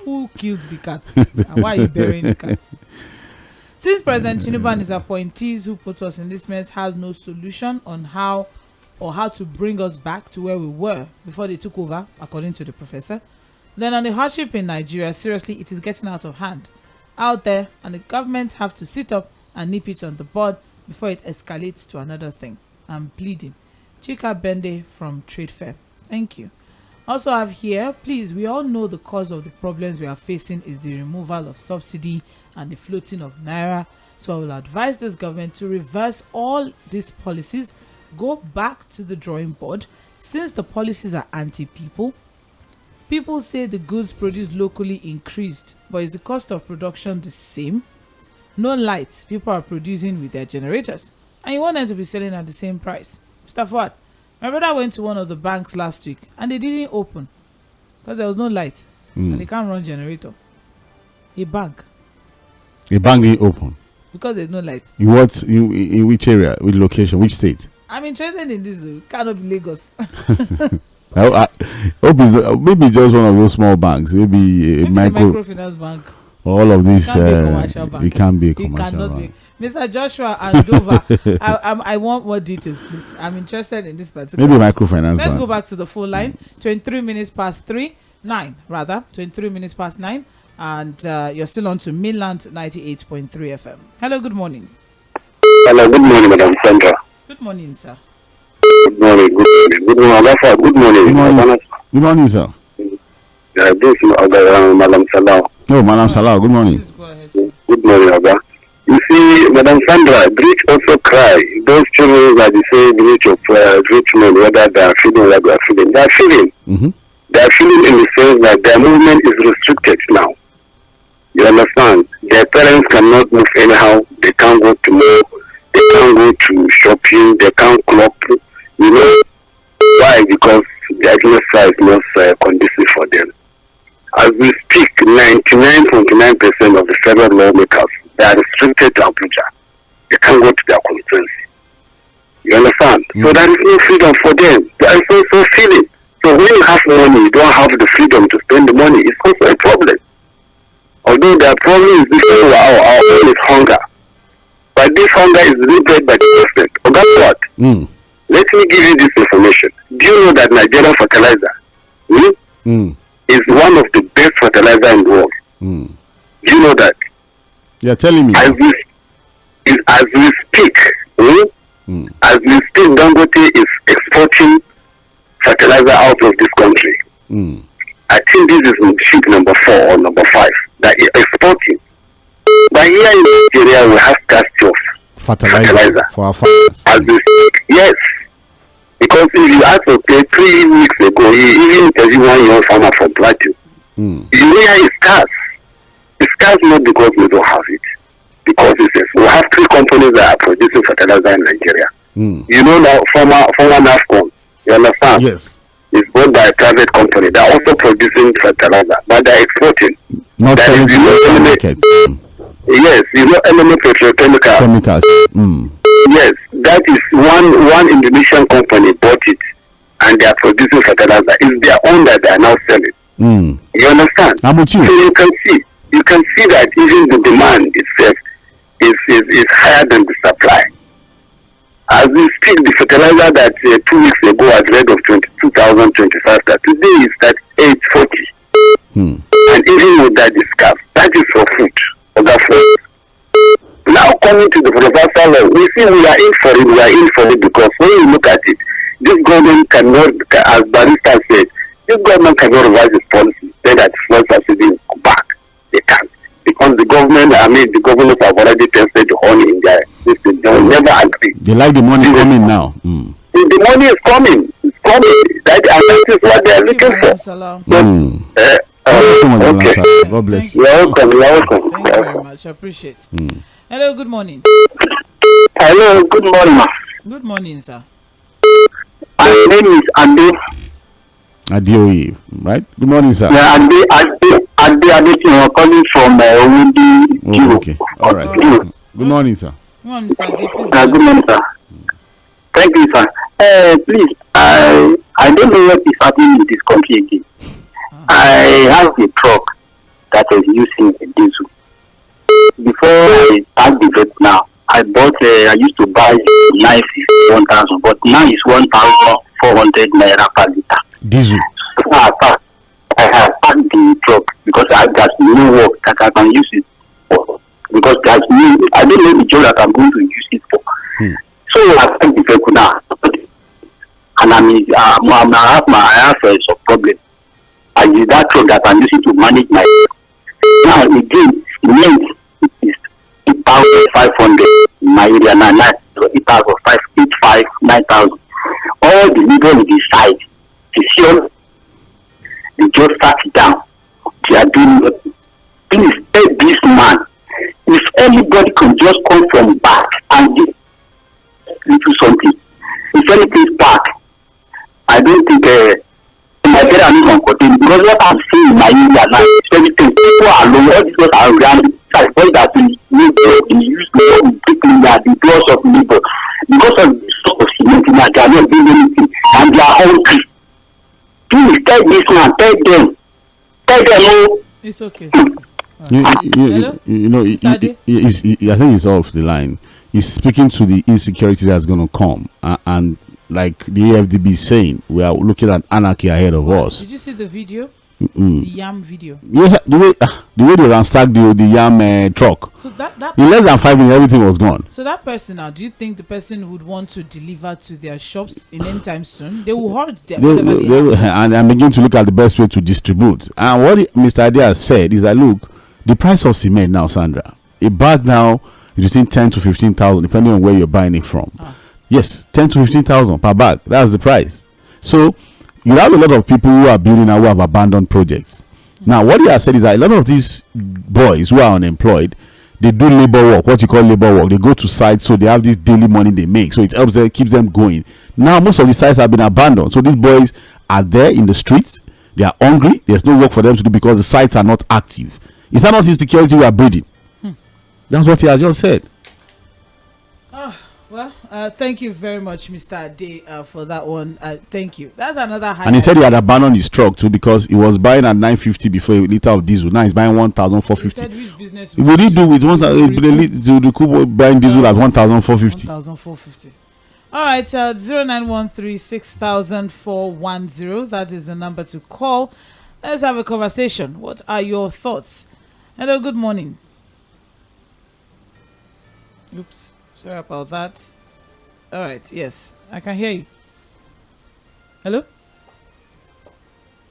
who killed the cat? And why are you burying the cat? Since President Tinubu and his appointees who put us in this mess have no solution on how to bring us back to where we were before they took over, according to the professor, then on the hardship in Nigeria, seriously, it is getting out of hand out there, and the government have to sit up and nip it on the bud before it escalates to another thing. I'm pleading. Chika Bende from Trade Fair. Thank you. Also have here, please, we all know the cause of the problems we are facing is the removal of subsidy and the floating of naira. So I will advise this government to reverse all these policies, go back to the drawing board, since the policies are anti-people. People say the goods produced locally increased, but is the cost of production the same? No lights people are producing with their generators, and you want them to be selling at the same price. Mr. Fuad, my brother went to one of the banks last week and they didn't open because there was no light and they can't run generator. A bank didn't open because there's no light. In which area, which location, which state? I'm interested in this. It cannot be Lagos. I hope it's maybe just one of those small banks, maybe a microfinance bank. All of these it can't be a commercial bank. Mr. Joshua and Dover, I want more details, please. I'm interested in this particular. Maybe microfinance. Let's go back to the phone line. 23 minutes past 9, 23 minutes past 9, and you're still on to Mainland 98.3 FM. Hello, good morning. Hello, good morning, Madam Sandra. Good morning, sir. Good morning, good morning. Good morning. Good morning, sir. This is Madam Salah. Oh, Madam Salah, good morning. Please go ahead, sir. Good morning, Abba. You see, Madam Sandra, rich also cry. Those children that they say the rich of rich men, whether they are feeding, whether they are feeding. They are feeding. Mm-hmm. They are feeding in the sense that their movement is restricted now. You understand? Their parents cannot move anyhow. They can't go to mall. They can't go to shopping. They can't clock. You know why? Because the exercise is not conducive for them. As we speak, 99.9% of the federal lawmakers, they are restricted to Abuja. They can't go to their constituency. You understand? So there is no freedom for them. They are so feeling. So when you have money, you don't have the freedom to spend the money. It's also a problem. Although their problem is different, our own is hunger. But this hunger is limited by the government. But guess what? Let me give you this information. Do you know that Nigerian fertilizer is one of the best fertilizer in the world? Do you know that? You're telling me. As we speak, Dangote is exporting fertilizer out of this country. I think this is ship number 4 or number 5 that is exporting. But here in Nigeria, we have scarcity of fertilizer for our farmers. As we speak, yes. Because if you ask, 3 weeks ago, even everyone young farmer from Plateau, urea is scarce. It's scarce not because we don't have it. Because we have 3 companies that are producing fertilizer in Nigeria. You know now, former NAFCON, you understand? Yes. It's bought by a private company. They're also producing fertilizer, but they're exporting. Not selling to the market. Yes, you know MMA Petrochemicals. Yes, that is one Indonesian company bought it, and they are producing fertilizer. It's their own that they are now selling. You understand? I'm with you. So you can see that even the demand itself is higher than the supply. As we speak, the fertilizer that 2 weeks ago at rate of 22,025, that today is at 840. And even with that discount, that is for food. Other food. coming to the proposal law, we see we are in for it. We are in for it because when you look at it, this government cannot, as Barrister said, this government cannot revise its policy. Say that fuel subsidy back. They can't. Because the government, the governors have already tested the honey in their system. They will never agree. They like the money coming now. The money is coming. It's coming. That is what they are looking for. Okay. God bless you. You're welcome. Thank you very much. I appreciate. Hello, good morning. Hello, good morning, ma. Good morning, sir. My name is Ade. Adeoye, right? Good morning, sir. Yeah, Ade, I'm calling from Owudi. Okay. All right. Good morning, sir. Good morning, Mr. Ade. Please Good morning, sir. Thank you, sir. Please, I don't know what is happening in this country again. I have a truck that is using a diesel. Before I start the vet now, I used to buy 1,000, but now it's 1,400 naira per liter. Diesel. So I have packed the truck because there's no work that I can use it for. Because I don't know the job that I'm going to use it for. So I packed the vehicle now. And I have some problem. I use that truck that I'm using to manage my. Now again, the length is 8,500 in my area now. 8,585, 9,000. All the people on the side, they just sat down. They are doing nothing. Please tell this man, if anybody can just come from back and do something, if anything back, I don't think my parents can continue because what I'm seeing in my area now is everything. People are low, all these people are around. Boys that we use the doors of labor because of the sort of cement in they are not doing anything and they are hungry. Please tell this man, tell them, oh. It's okay. You know, I think it's off the line. He's speaking to the insecurity that's going to come, and like the AFDB is saying, we are looking at anarchy ahead of us. Did you see the video? The yam video. Yes, the way they ransacked the yam truck. So that in less than 5 minutes, everything was gone. So that person now, do you think the person would want to deliver to their shops in any time soon? They will hoard them. And begin to look at the best way to distribute. And what Mr. Adia said is that look, the price of cement now, Sandra, a bag now is between 10 to 15,000, depending on where you're buying it from. Yes, 10 to 15,000 per bag. That's the price. So you have a lot of people who are building now who have abandoned projects. Now, what he has said is that a lot of these boys who are unemployed, they do labor work, what you call labor work. They go to sites, so they have this daily money they make. So it helps them, keeps them going. Now, most of the sites have been abandoned. So these boys are there in the streets. They are hungry. There's no work for them to do because the sites are not active. Is that not insecurity we are breeding? That's what he has just said. Thank you very much, Mr. Ade, for that one. Thank you. That's another high. And he said he had abandoned his truck too because he was buying at 950 before a liter of diesel. Now he's buying 1,450. Would he do with 1,000 buying diesel at 1,450? 1,450. All right, 0913-6000-410. That is the number to call. Let's have a conversation. What are your thoughts? Hello, good morning. Oops, sorry about that. All right, yes, I can hear you. Hello?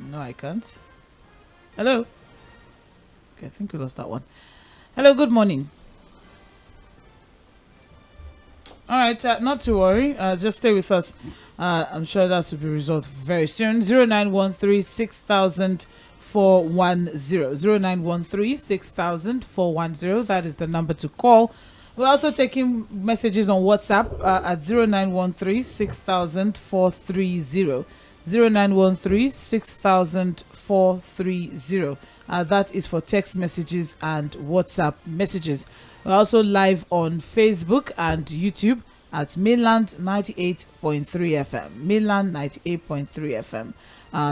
No, I can't. Hello? Okay, I think we lost that one. Hello, good morning. All right, not to worry. Just stay with us. I'm sure that will be resolved very soon. 0913-6000-410. 0913-6000-410. That is the number to call. We're also taking messages on WhatsApp at 0913-6000-430. 0913-6000-430. That is for text messages and WhatsApp messages. We're also live on Facebook and YouTube at Mainland 98.3 FM. Mainland 98.3 FM.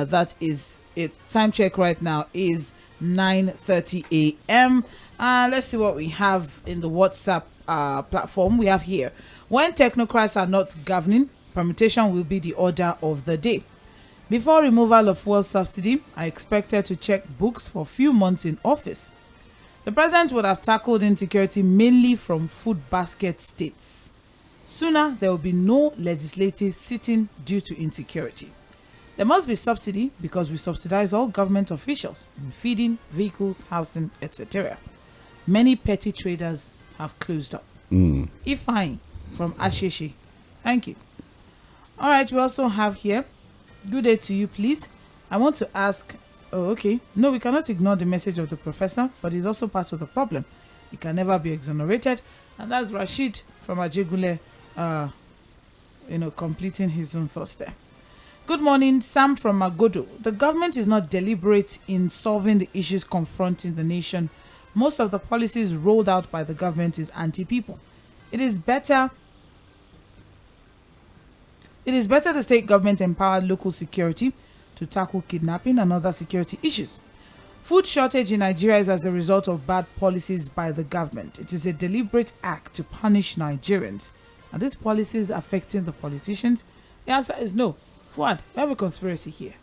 That is it. Time check right now is 9:30 a.m. Let's see what we have in the WhatsApp platform. We have here: when technocrats are not governing, permutation will be the order of the day. Before removal of fuel subsidy, I expected to check books for a few months in office. The president would have tackled insecurity mainly from food basket states. Sooner, there will be no legislative sitting due to insecurity. There must be subsidy because we subsidize all government officials in feeding, vehicles, housing, etc. Many petty traders have closed up. Ifeanyi from Asheshe. Thank you. All right, we also have here, good day to you, please. I want to ask, no, we cannot ignore the message of the professor, but he's also part of the problem. He can never be exonerated. And that's Rashid from Ajegule, completing his own thoughts there. Good morning, Sam from Magodo. The government is not deliberate in solving the issues confronting the nation. Most of the policies rolled out by the government is anti-people. It is better the state government empower local security to tackle kidnapping and other security issues. Food shortage in Nigeria is as a result of bad policies by the government. It is a deliberate act to punish Nigerians. Are these policies affecting the politicians? The answer is no. Fuad, we have a conspiracy here.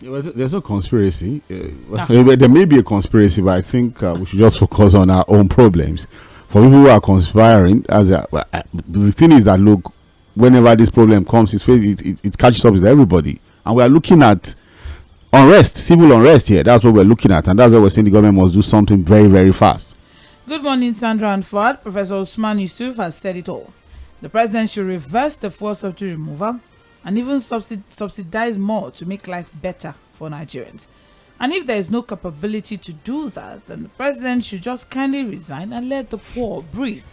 Yeah, well, there's no conspiracy. There may be a conspiracy, but I think we should just focus on our own problems. For people who are conspiring, the thing is that, look, whenever this problem comes, it catches up with everybody. And we are looking at unrest, civil unrest here. That's what we're looking at. And that's why we're saying the government must do something very, very fast. Good morning, Sandra and Fuad. Professor Usman Yusuf has said it all. The president should reverse the fuel subsidy removal and even subsidize more to make life better for Nigerians. And if there is no capability to do that, then the president should just kindly resign and let the poor breathe.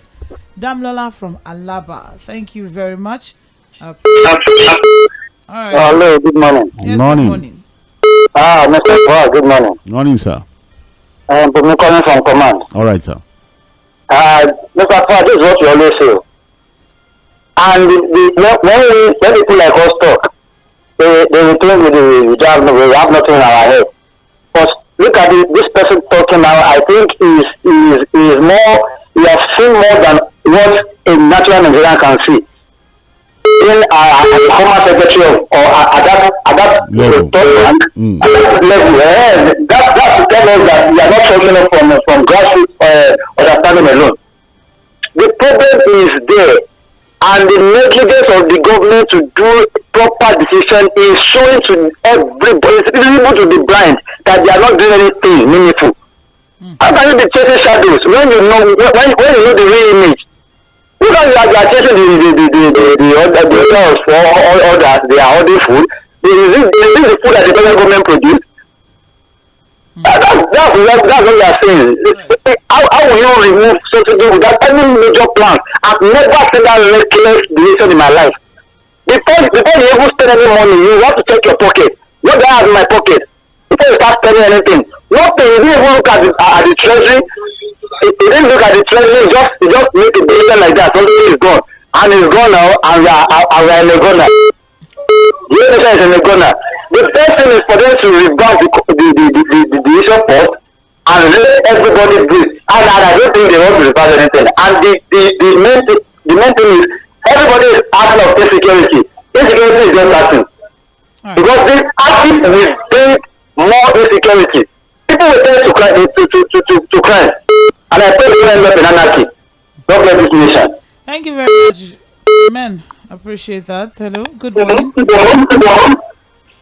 Damlola from Alaba, thank you very much. All right. Hello, good morning. Yes, Morning. Good morning. Mr. Paul, good morning. Morning, sir. I'm calling from command. All right, sir. Mr. Paul, this is what you always say. And when people like us talk, they will think we have nothing in our head. But look at this person talking now. I think is more. He has seen more than what a natural Nigerian can see. In a former secretary at that level, that's to tell us that we are not talking from grassroots understanding alone. The problem is there. And the negligence of the government to do proper decision is showing to everybody, even to the blind, that they are not doing anything meaningful. How can you be chasing shadows when you know the real image? Because you are chasing the others for all that they are holding food. Is this the food that the federal government produce? That's what we are saying. How will you remove subsidy without any major plan? I've never seen that reckless decision in my life. Before you even spend any money, you have to check your pocket. What do I have in my pocket? Before you start spending anything. One thing, you didn't even look at the treasury. You didn't look at the treasury, you just make a decision like that. Something is gone. And it's gone now, and we are in a gunner. The other side is in a gunner. The best thing is for them to revamp the issue first and let everybody breathe. And I don't think they want to reverse anything. And the main thing is everybody is asking of insecurity. Insecurity is just starting. Because this active will bring more insecurity. People will tend to crime. And I think we will end up in anarchy. God bless this nation. Thank you very much. Amen. Appreciate that. Hello. Good morning.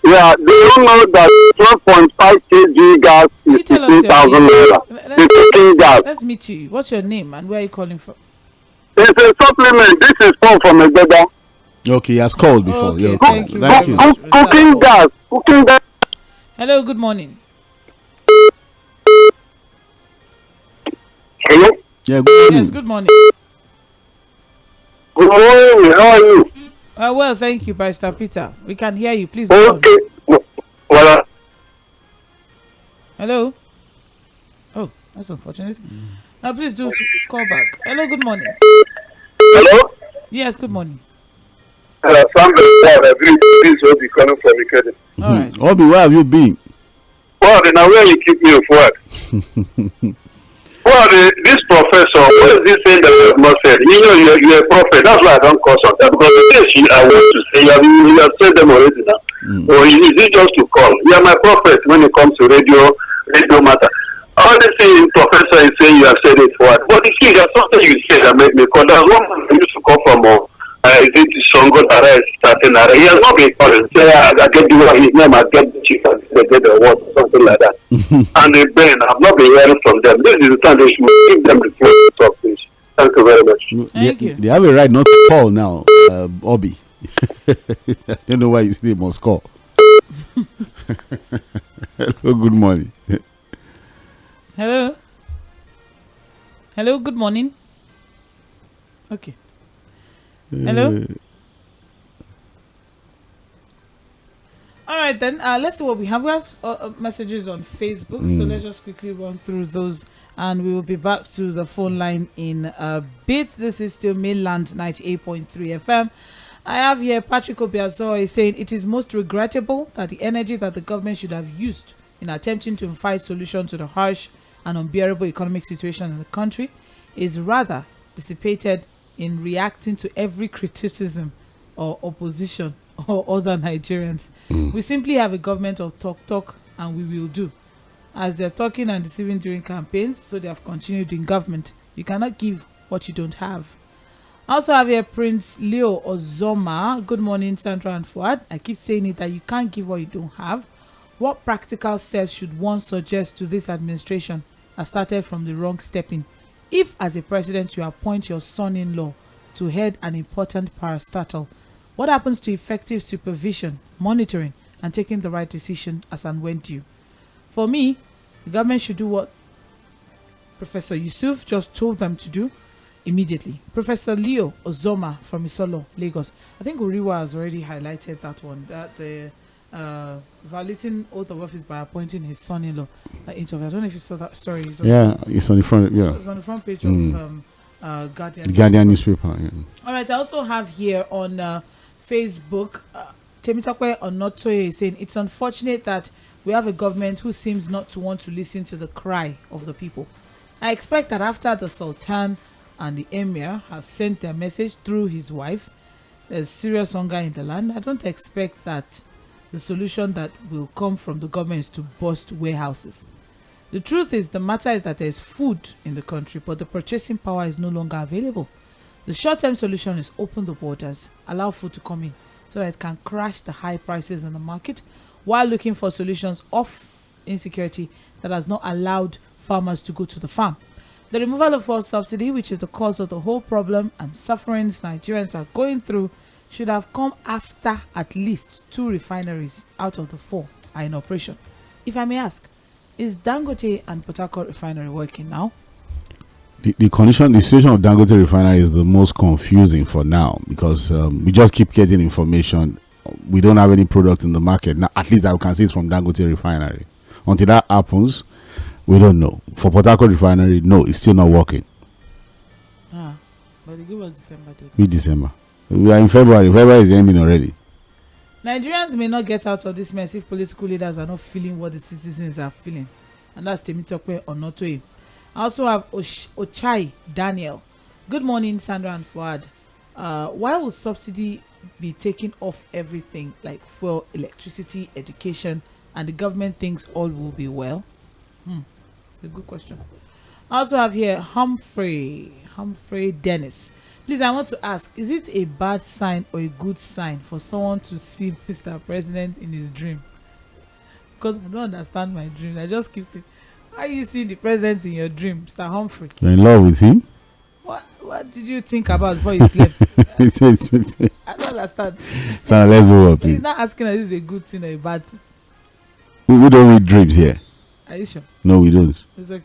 Yeah, they don't know that 12.5 kg gas is 15,000 naira. Let's meet you. What's your name and where are you calling from? It's a supplement. This is Paul from Uganda. Okay, he has called before. Okay, yeah. thank you. Cooking gas. Hello, good morning. Hello? Yeah, good morning. Yes, good morning. Good morning. How are you? Well, thank you, Pastor Peter. We can hear you. Please go on. Okay. Well, Hello? Oh, that's unfortunate. Now, please do call back. Hello, good morning. hello? Yes, good morning. Somebody this will be coming from Lɪਧᴇ. All right. Obi, where have you been? Well, then now where you keep me forward? Well, this professor, what is this thing that you have not said? You know, you're a prophet. That's why I don't call something. Because the things I want to say, you have said them already now. Or is it just to call? You are my prophet when it comes to radio matter. All this thing, professor, the thing, there's something you said that made me call. There's one man who used to come from is it Sᴏᴜ starting? He has not been calling. Say, I get the one, his name, I get the chief, and they get the award, something like that. And they Ben, I've not been hearing from them. This is the time they should give them the floor to talk, please. Thank you very much. Thank you. They have a right not to call now, Obi. I don't know why you say they must call. Hello, good morning. Hello. Hello, good morning. Okay. Hello. All right, then let's see what we have. We have messages on Facebook, so let's just quickly run through those, and we will be back to the phone line in a bit. This is still Mainland 98.3 FM. I have here Patrick Obiazo is saying it is most regrettable that the energy that the government should have used in attempting to find solution to the harsh and unbearable economic situation in the country is rather dissipated in reacting to every criticism or opposition or other Nigerians. We simply have a government of talk and we will do. As they're talking and deceiving during campaigns, so they have continued in government. You cannot give what you don't have. I also have here Prince Leo Ozoma. Good morning, Sandra and Fuad. I keep saying it that you can't give what you don't have. What practical steps should one suggest to this administration that started from the wrong stepping? If, as a president, you appoint your son-in-law to head an important parastatal, what happens to effective supervision, monitoring, and taking the right decision as and when due? For me, the government should do what Professor Yusuf just told them to do immediately. Professor Leo Ozoma from Isolo, Lagos. I think Uriwa has already highlighted that one, that the violating oath of office by appointing his son-in-law. Interview. I don't know if you saw that story. It's on the front. Yeah, it's on the front page of Guardian newspaper. Yeah. All right. I also have here on Facebook, Temitakwe Onotoye is saying it's unfortunate that we have a government who seems not to want to listen to the cry of the people. I expect that after the Sultan and the Emir have sent their message through his wife, there's serious hunger in the land. I don't expect that the solution that will come from the government is to bust warehouses. The truth is, the matter is that there's food in the country, but the purchasing power is no longer available. The short-term solution is open the borders, allow food to come in so that it can crash the high prices in the market, while looking for solutions of insecurity that has not allowed farmers to go to the farm. The removal of fuel subsidy, which is the cause of the whole problem and sufferings Nigerians are going through, should have come after at least 2 refineries out of the 4 are in operation. If I may ask, is Dangote and Port Harcourt refinery working now? The situation of Dangote refinery is the most confusing for now, because we just keep getting information. We don't have any product in the market now. At least I can see it's from Dangote refinery. Until that happens, we don't know. For Port Harcourt refinery, no, it's still not working. But the give us December date. With December. We are in February. February is ending already. Nigerians may not get out of this mess if political leaders are not feeling what the citizens are feeling. And that's Temitakwe Onotoye. I also have Ochai Daniel. Good morning, Sandra and Fuad. Why will subsidy be taken off everything like fuel, electricity, education, and the government thinks all will be well? A good question. I also have here Humphrey Dennis. Please, I want to ask, is it a bad sign or a good sign for someone to see Mr. President in his dream? Because I don't understand my dream. I just keep saying, how you see the president in your dream, Mr. Humphrey? You're in love with him? What did you think about before you slept? I don't understand. So let's move up. He's not asking if it's a good thing or a bad thing. We don't read dreams here. Are you sure? No, we don't. It's okay.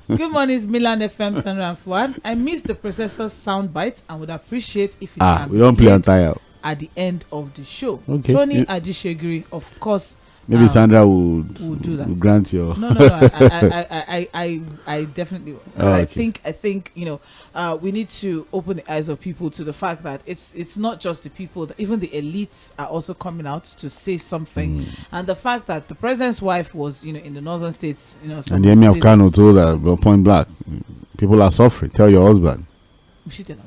Good morning, it's Mainland FM, Sandra and Fuad. I missed the processor's sound bites and would appreciate if you can we don't play on tire at the end of the show. Okay. Tony Ajishegiri, of course. Maybe Sandra would do that. Would grant your. No. I definitely will. Okay. I think we need to open the eyes of people to the fact that it's not just the people, that even the elites are also coming out to say something, and the fact that the president's wife was in the northern states, and the Emir of Kano told her point blank, people are suffering. Tell your husband. She tell her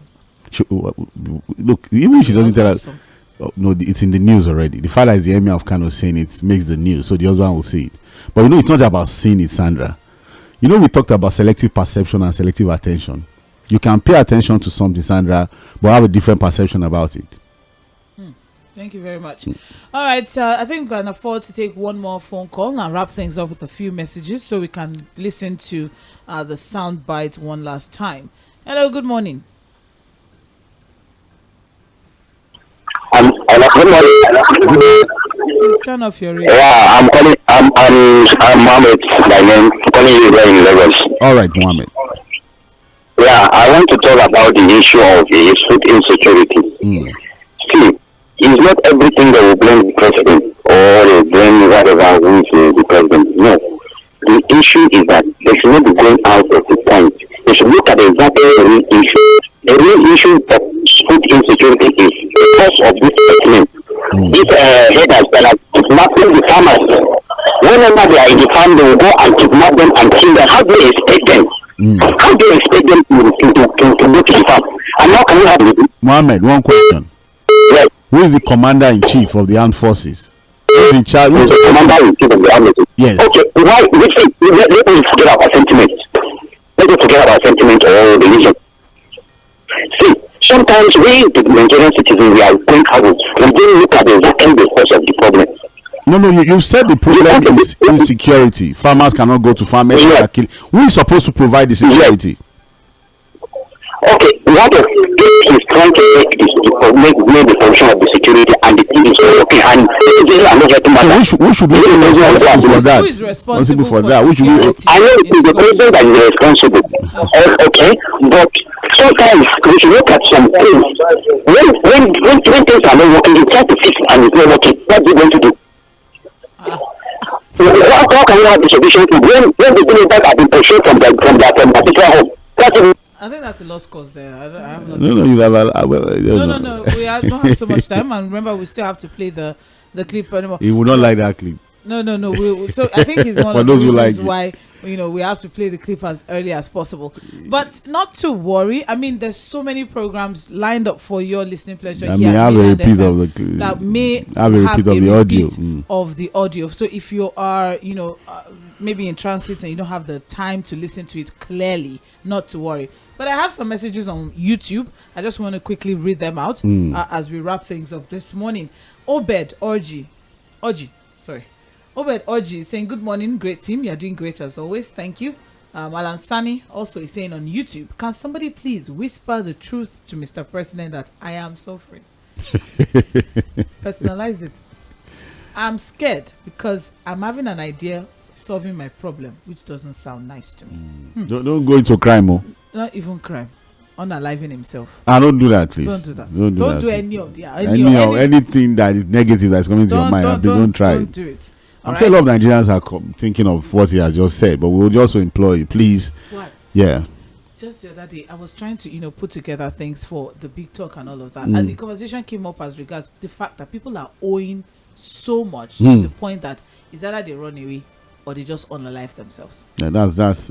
husband. Look, even if she doesn't tell us. Something. No, it's in the news already. The fact that it's the Emir of Kano saying it makes the news, so the husband will see it. But it's not about seeing it, Sandra. You know, we talked about selective perception and selective attention. You can pay attention to something, Sandra, but have a different perception about it. Thank you very much. All right, I think we can afford to take one more phone call and wrap things up with a few messages so we can listen to the sound bite one last time. Hello, good morning. Good morning. Please turn off your radio. Yeah, I'm calling. I'm Mohammed by name. Calling you here in Lagos. All right, Mohammed. Yeah, I want to talk about the issue of the food insecurity. See, it's not everything that we blame the president or they blame whatever who is the president. No. The issue is that they should not be going out of the point. They should look at exactly the real issue. The real issue of food insecurity is because of this statement. These headers that are kidnapping the farmers. Whenever they are in the farm, they will go and kidnap them and kill them. How do you expect them? How do you expect them to go to the farm? And how can you have it? Mohammed, one question. Yes. Who is the commander-in-chief of the armed forces? Who is in charge? Who is the commander-in-chief of the armed forces? Yes. Okay, why? Let me forget about sentiment. Let me forget about sentiment or religion. See, sometimes we, the Nigerian citizens, we are going out. We don't look at the exact cause of the problem. No, you said the problem is insecurity. Farmers cannot go to farm. Yeah. Who is supposed to provide the security? Okay, what if is trying to make the function of the security and the thing is okay and who should be responsible for that? Who is responsible for that? Who should be? I know it is the president that is responsible. Okay, but sometimes we should look at some things. When things are not working, you try to fix and it's not working. What are you going to do? How can you have the solution to when the villagers have been pursued from their particular home? I think that's a lost cause there. I have no. No. We don't have so much time, and remember, we still have to play the clip anymore. He would not like that clip. No. So I think it's one of the reasons why we have to play the clip as early as possible. But not to worry. I mean, there's so many programs lined up for your listening pleasure here. I have a repeat of the clip. That may have a repeat of the audio. Of the audio. So if you are, maybe in transit and you don't have the time to listen to it clearly, not to worry. But I have some messages on YouTube. I just want to quickly read them out as we wrap things up this morning. Obed Orji is saying, good morning, great team. You're doing great as always. Thank you. Alan Sani also is saying on YouTube, can somebody please whisper the truth to Mr. President that I am suffering? Personalized it. I'm scared because I'm having an idea solving my problem, which doesn't sound nice to me. Don't go into crime. Not even crime. Unaliving himself. Don't do that, please. Don't do that. Don't do any of the anything that is negative that's coming to your mind. Don't try. Don't do it. I'm sure a lot of Nigerians are thinking of what he has just said, but we would also implore you, please. What? Yeah. Just the other day, I was trying to, put together things for the big talk and all of that, and the conversation came up as regards the fact that people are owing so much to the point that is either they run away or they just unalive themselves. Yeah, that's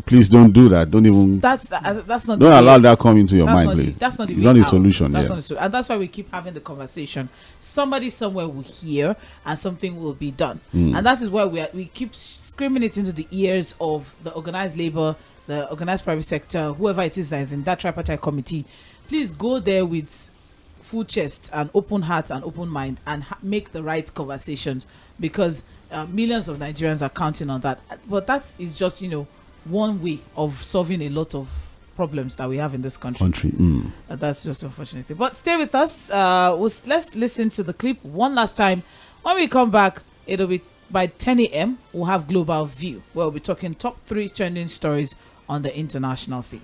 please don't do that. Don't even. That's not. Don't allow that come into your mind, please. That's not the. It's not the solution. That's not the solution, and that's why we keep having the conversation. Somebody somewhere will hear, and something will be done. And that is why we keep screaming it into the ears of the organized labor, the organized private sector, whoever it is that is in that tripartite committee. Please go there with full chest and open heart and open mind and make the right conversations, because millions of Nigerians are counting on that. But that is just one way of solving a lot of problems that we have in this country. That's just unfortunate. But stay with us. Let's listen to the clip one last time. When we come back, it'll be by 10 a.m. we'll have Global View, where we'll be talking top 3 trending stories on the international scene.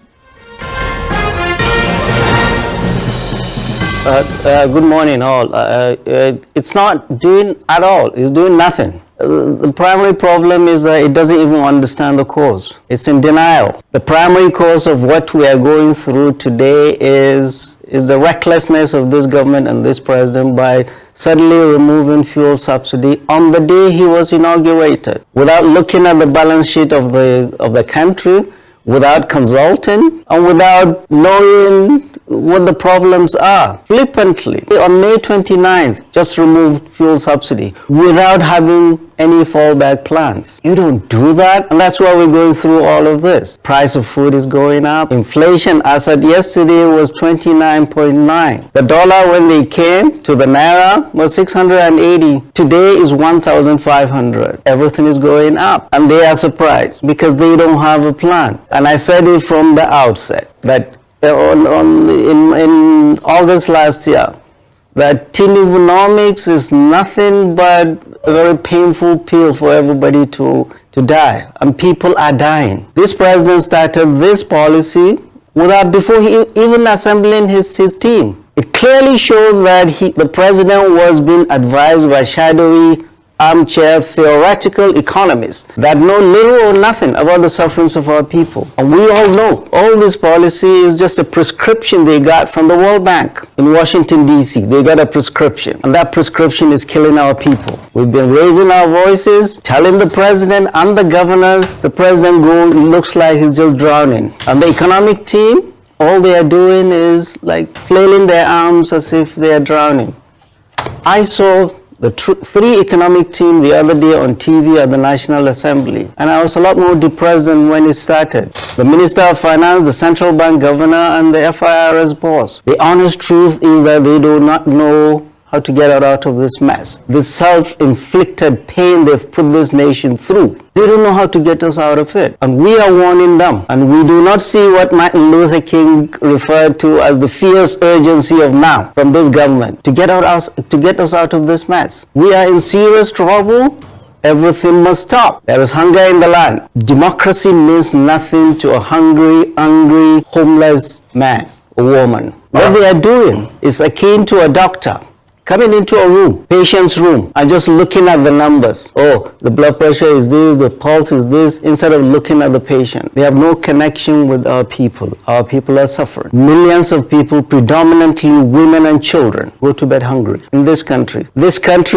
Good morning, all. It's not doing at all. It's doing nothing. The primary problem is that it doesn't even understand the cause. It's in denial. The primary cause of what we are going through today is the recklessness of this government and this president by suddenly removing fuel subsidy on the day he was inaugurated, without looking at the balance sheet of the country, without consulting, and without knowing what the problems are. Flippantly, on May 29th, just removed fuel subsidy without having any fallback plans. You don't do that, and that's why we're going through all of this. Price of food is going up. Inflation, as at yesterday, was 29.9. The dollar, when they came to the naira, was 680. Today is 1,500. Everything is going up, and they are surprised because they don't have a plan. And I said it from the outset that in August last year, that Tİνivnomics is nothing but a very painful pill for everybody to die, and people are dying. This president started this policy before he even assembling his team. It clearly showed that the president was being advised by shadowy armchair theoretical economists that know little or nothing about the sufferings of our people. And we all know all this policy is just a prescription they got from the World Bank in Washington, D.C. They got a prescription, and that prescription is killing our people. We've been raising our voices, telling the president and the governors. The president looks like he's just drowning. And the economic team, all they are doing is like flailing their arms as if they are drowning. I saw the three economic team the other day on TV at the National Assembly, and I was a lot more depressed than when it started. The Minister of Finance, the Central Bank Governor, and the FIRS boss. The honest truth is that they do not know how to get out of this mess. This self-inflicted pain they've put this nation through. They don't know how to get us out of it. And we are warning them. And we do not see what Martin Luther King referred to as the fierce urgency of now from this government to get us out of this mess. We are in serious trouble. Everything must stop. There is hunger in the land. Democracy means nothing to a hungry, homeless man or woman. What they are doing is akin to a doctor coming into a room, patient's room, and just looking at the numbers. Oh, the blood pressure is this, the pulse is this, instead of looking at the patient. They have no connection with our people. Our people are suffering. Millions of people, predominantly women and children, go to bed hungry in this country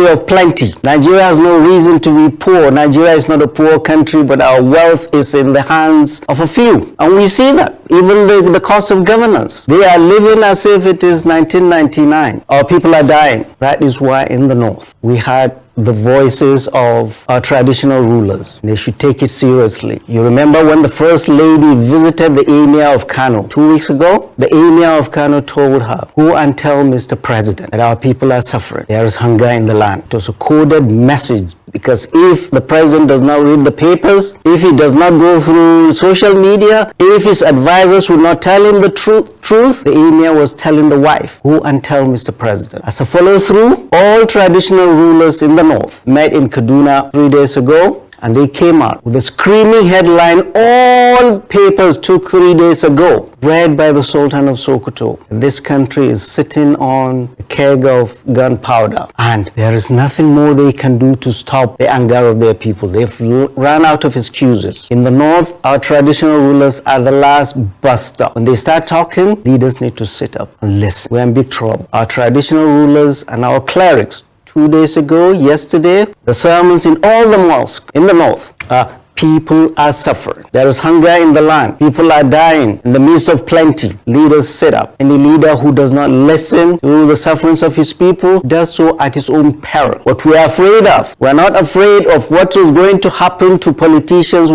of plenty. Nigeria has no reason to be poor. Nigeria is not a poor country, but our wealth is in the hands of a few. And we see that. Even the cost of governance. They are living as if it is 1999. Our people are dying. That is why in the north we had the voices of our traditional rulers. They should take it seriously. You remember when the First Lady visited the Emir of Kano 2 weeks ago? The Emir of Kano told her, go and tell Mr. President that our people are suffering. There is hunger in the land. It was a coded message, because if the president does not read the papers, if he does not go through social media, if his advisors would not tell him the truth, the Emir was telling the wife, go and tell Mr. President. As a follow-through, all traditional rulers in the north met in Kaduna 3 days ago, and they came out with a screaming headline all papers took 3 days ago, read by the Sultan of Sokoto. This country is sitting on a keg of gunpowder, and there is nothing more they can do to stop the anger of their people. They've run out of excuses. In the north, our traditional rulers are the last bus stop. When they start talking, leaders need to sit up and listen. We're in big trouble. Our traditional rulers and our clerics, 2 days ago, yesterday, the sermons in all the mosques in the north are people are suffering. There is hunger in the land. People are dying in the midst of plenty. Leaders sit up. Any leader who does not listen to the sufferings of his people does so at his own peril. What we are afraid of, we are not afraid of what is going to happen to politicians.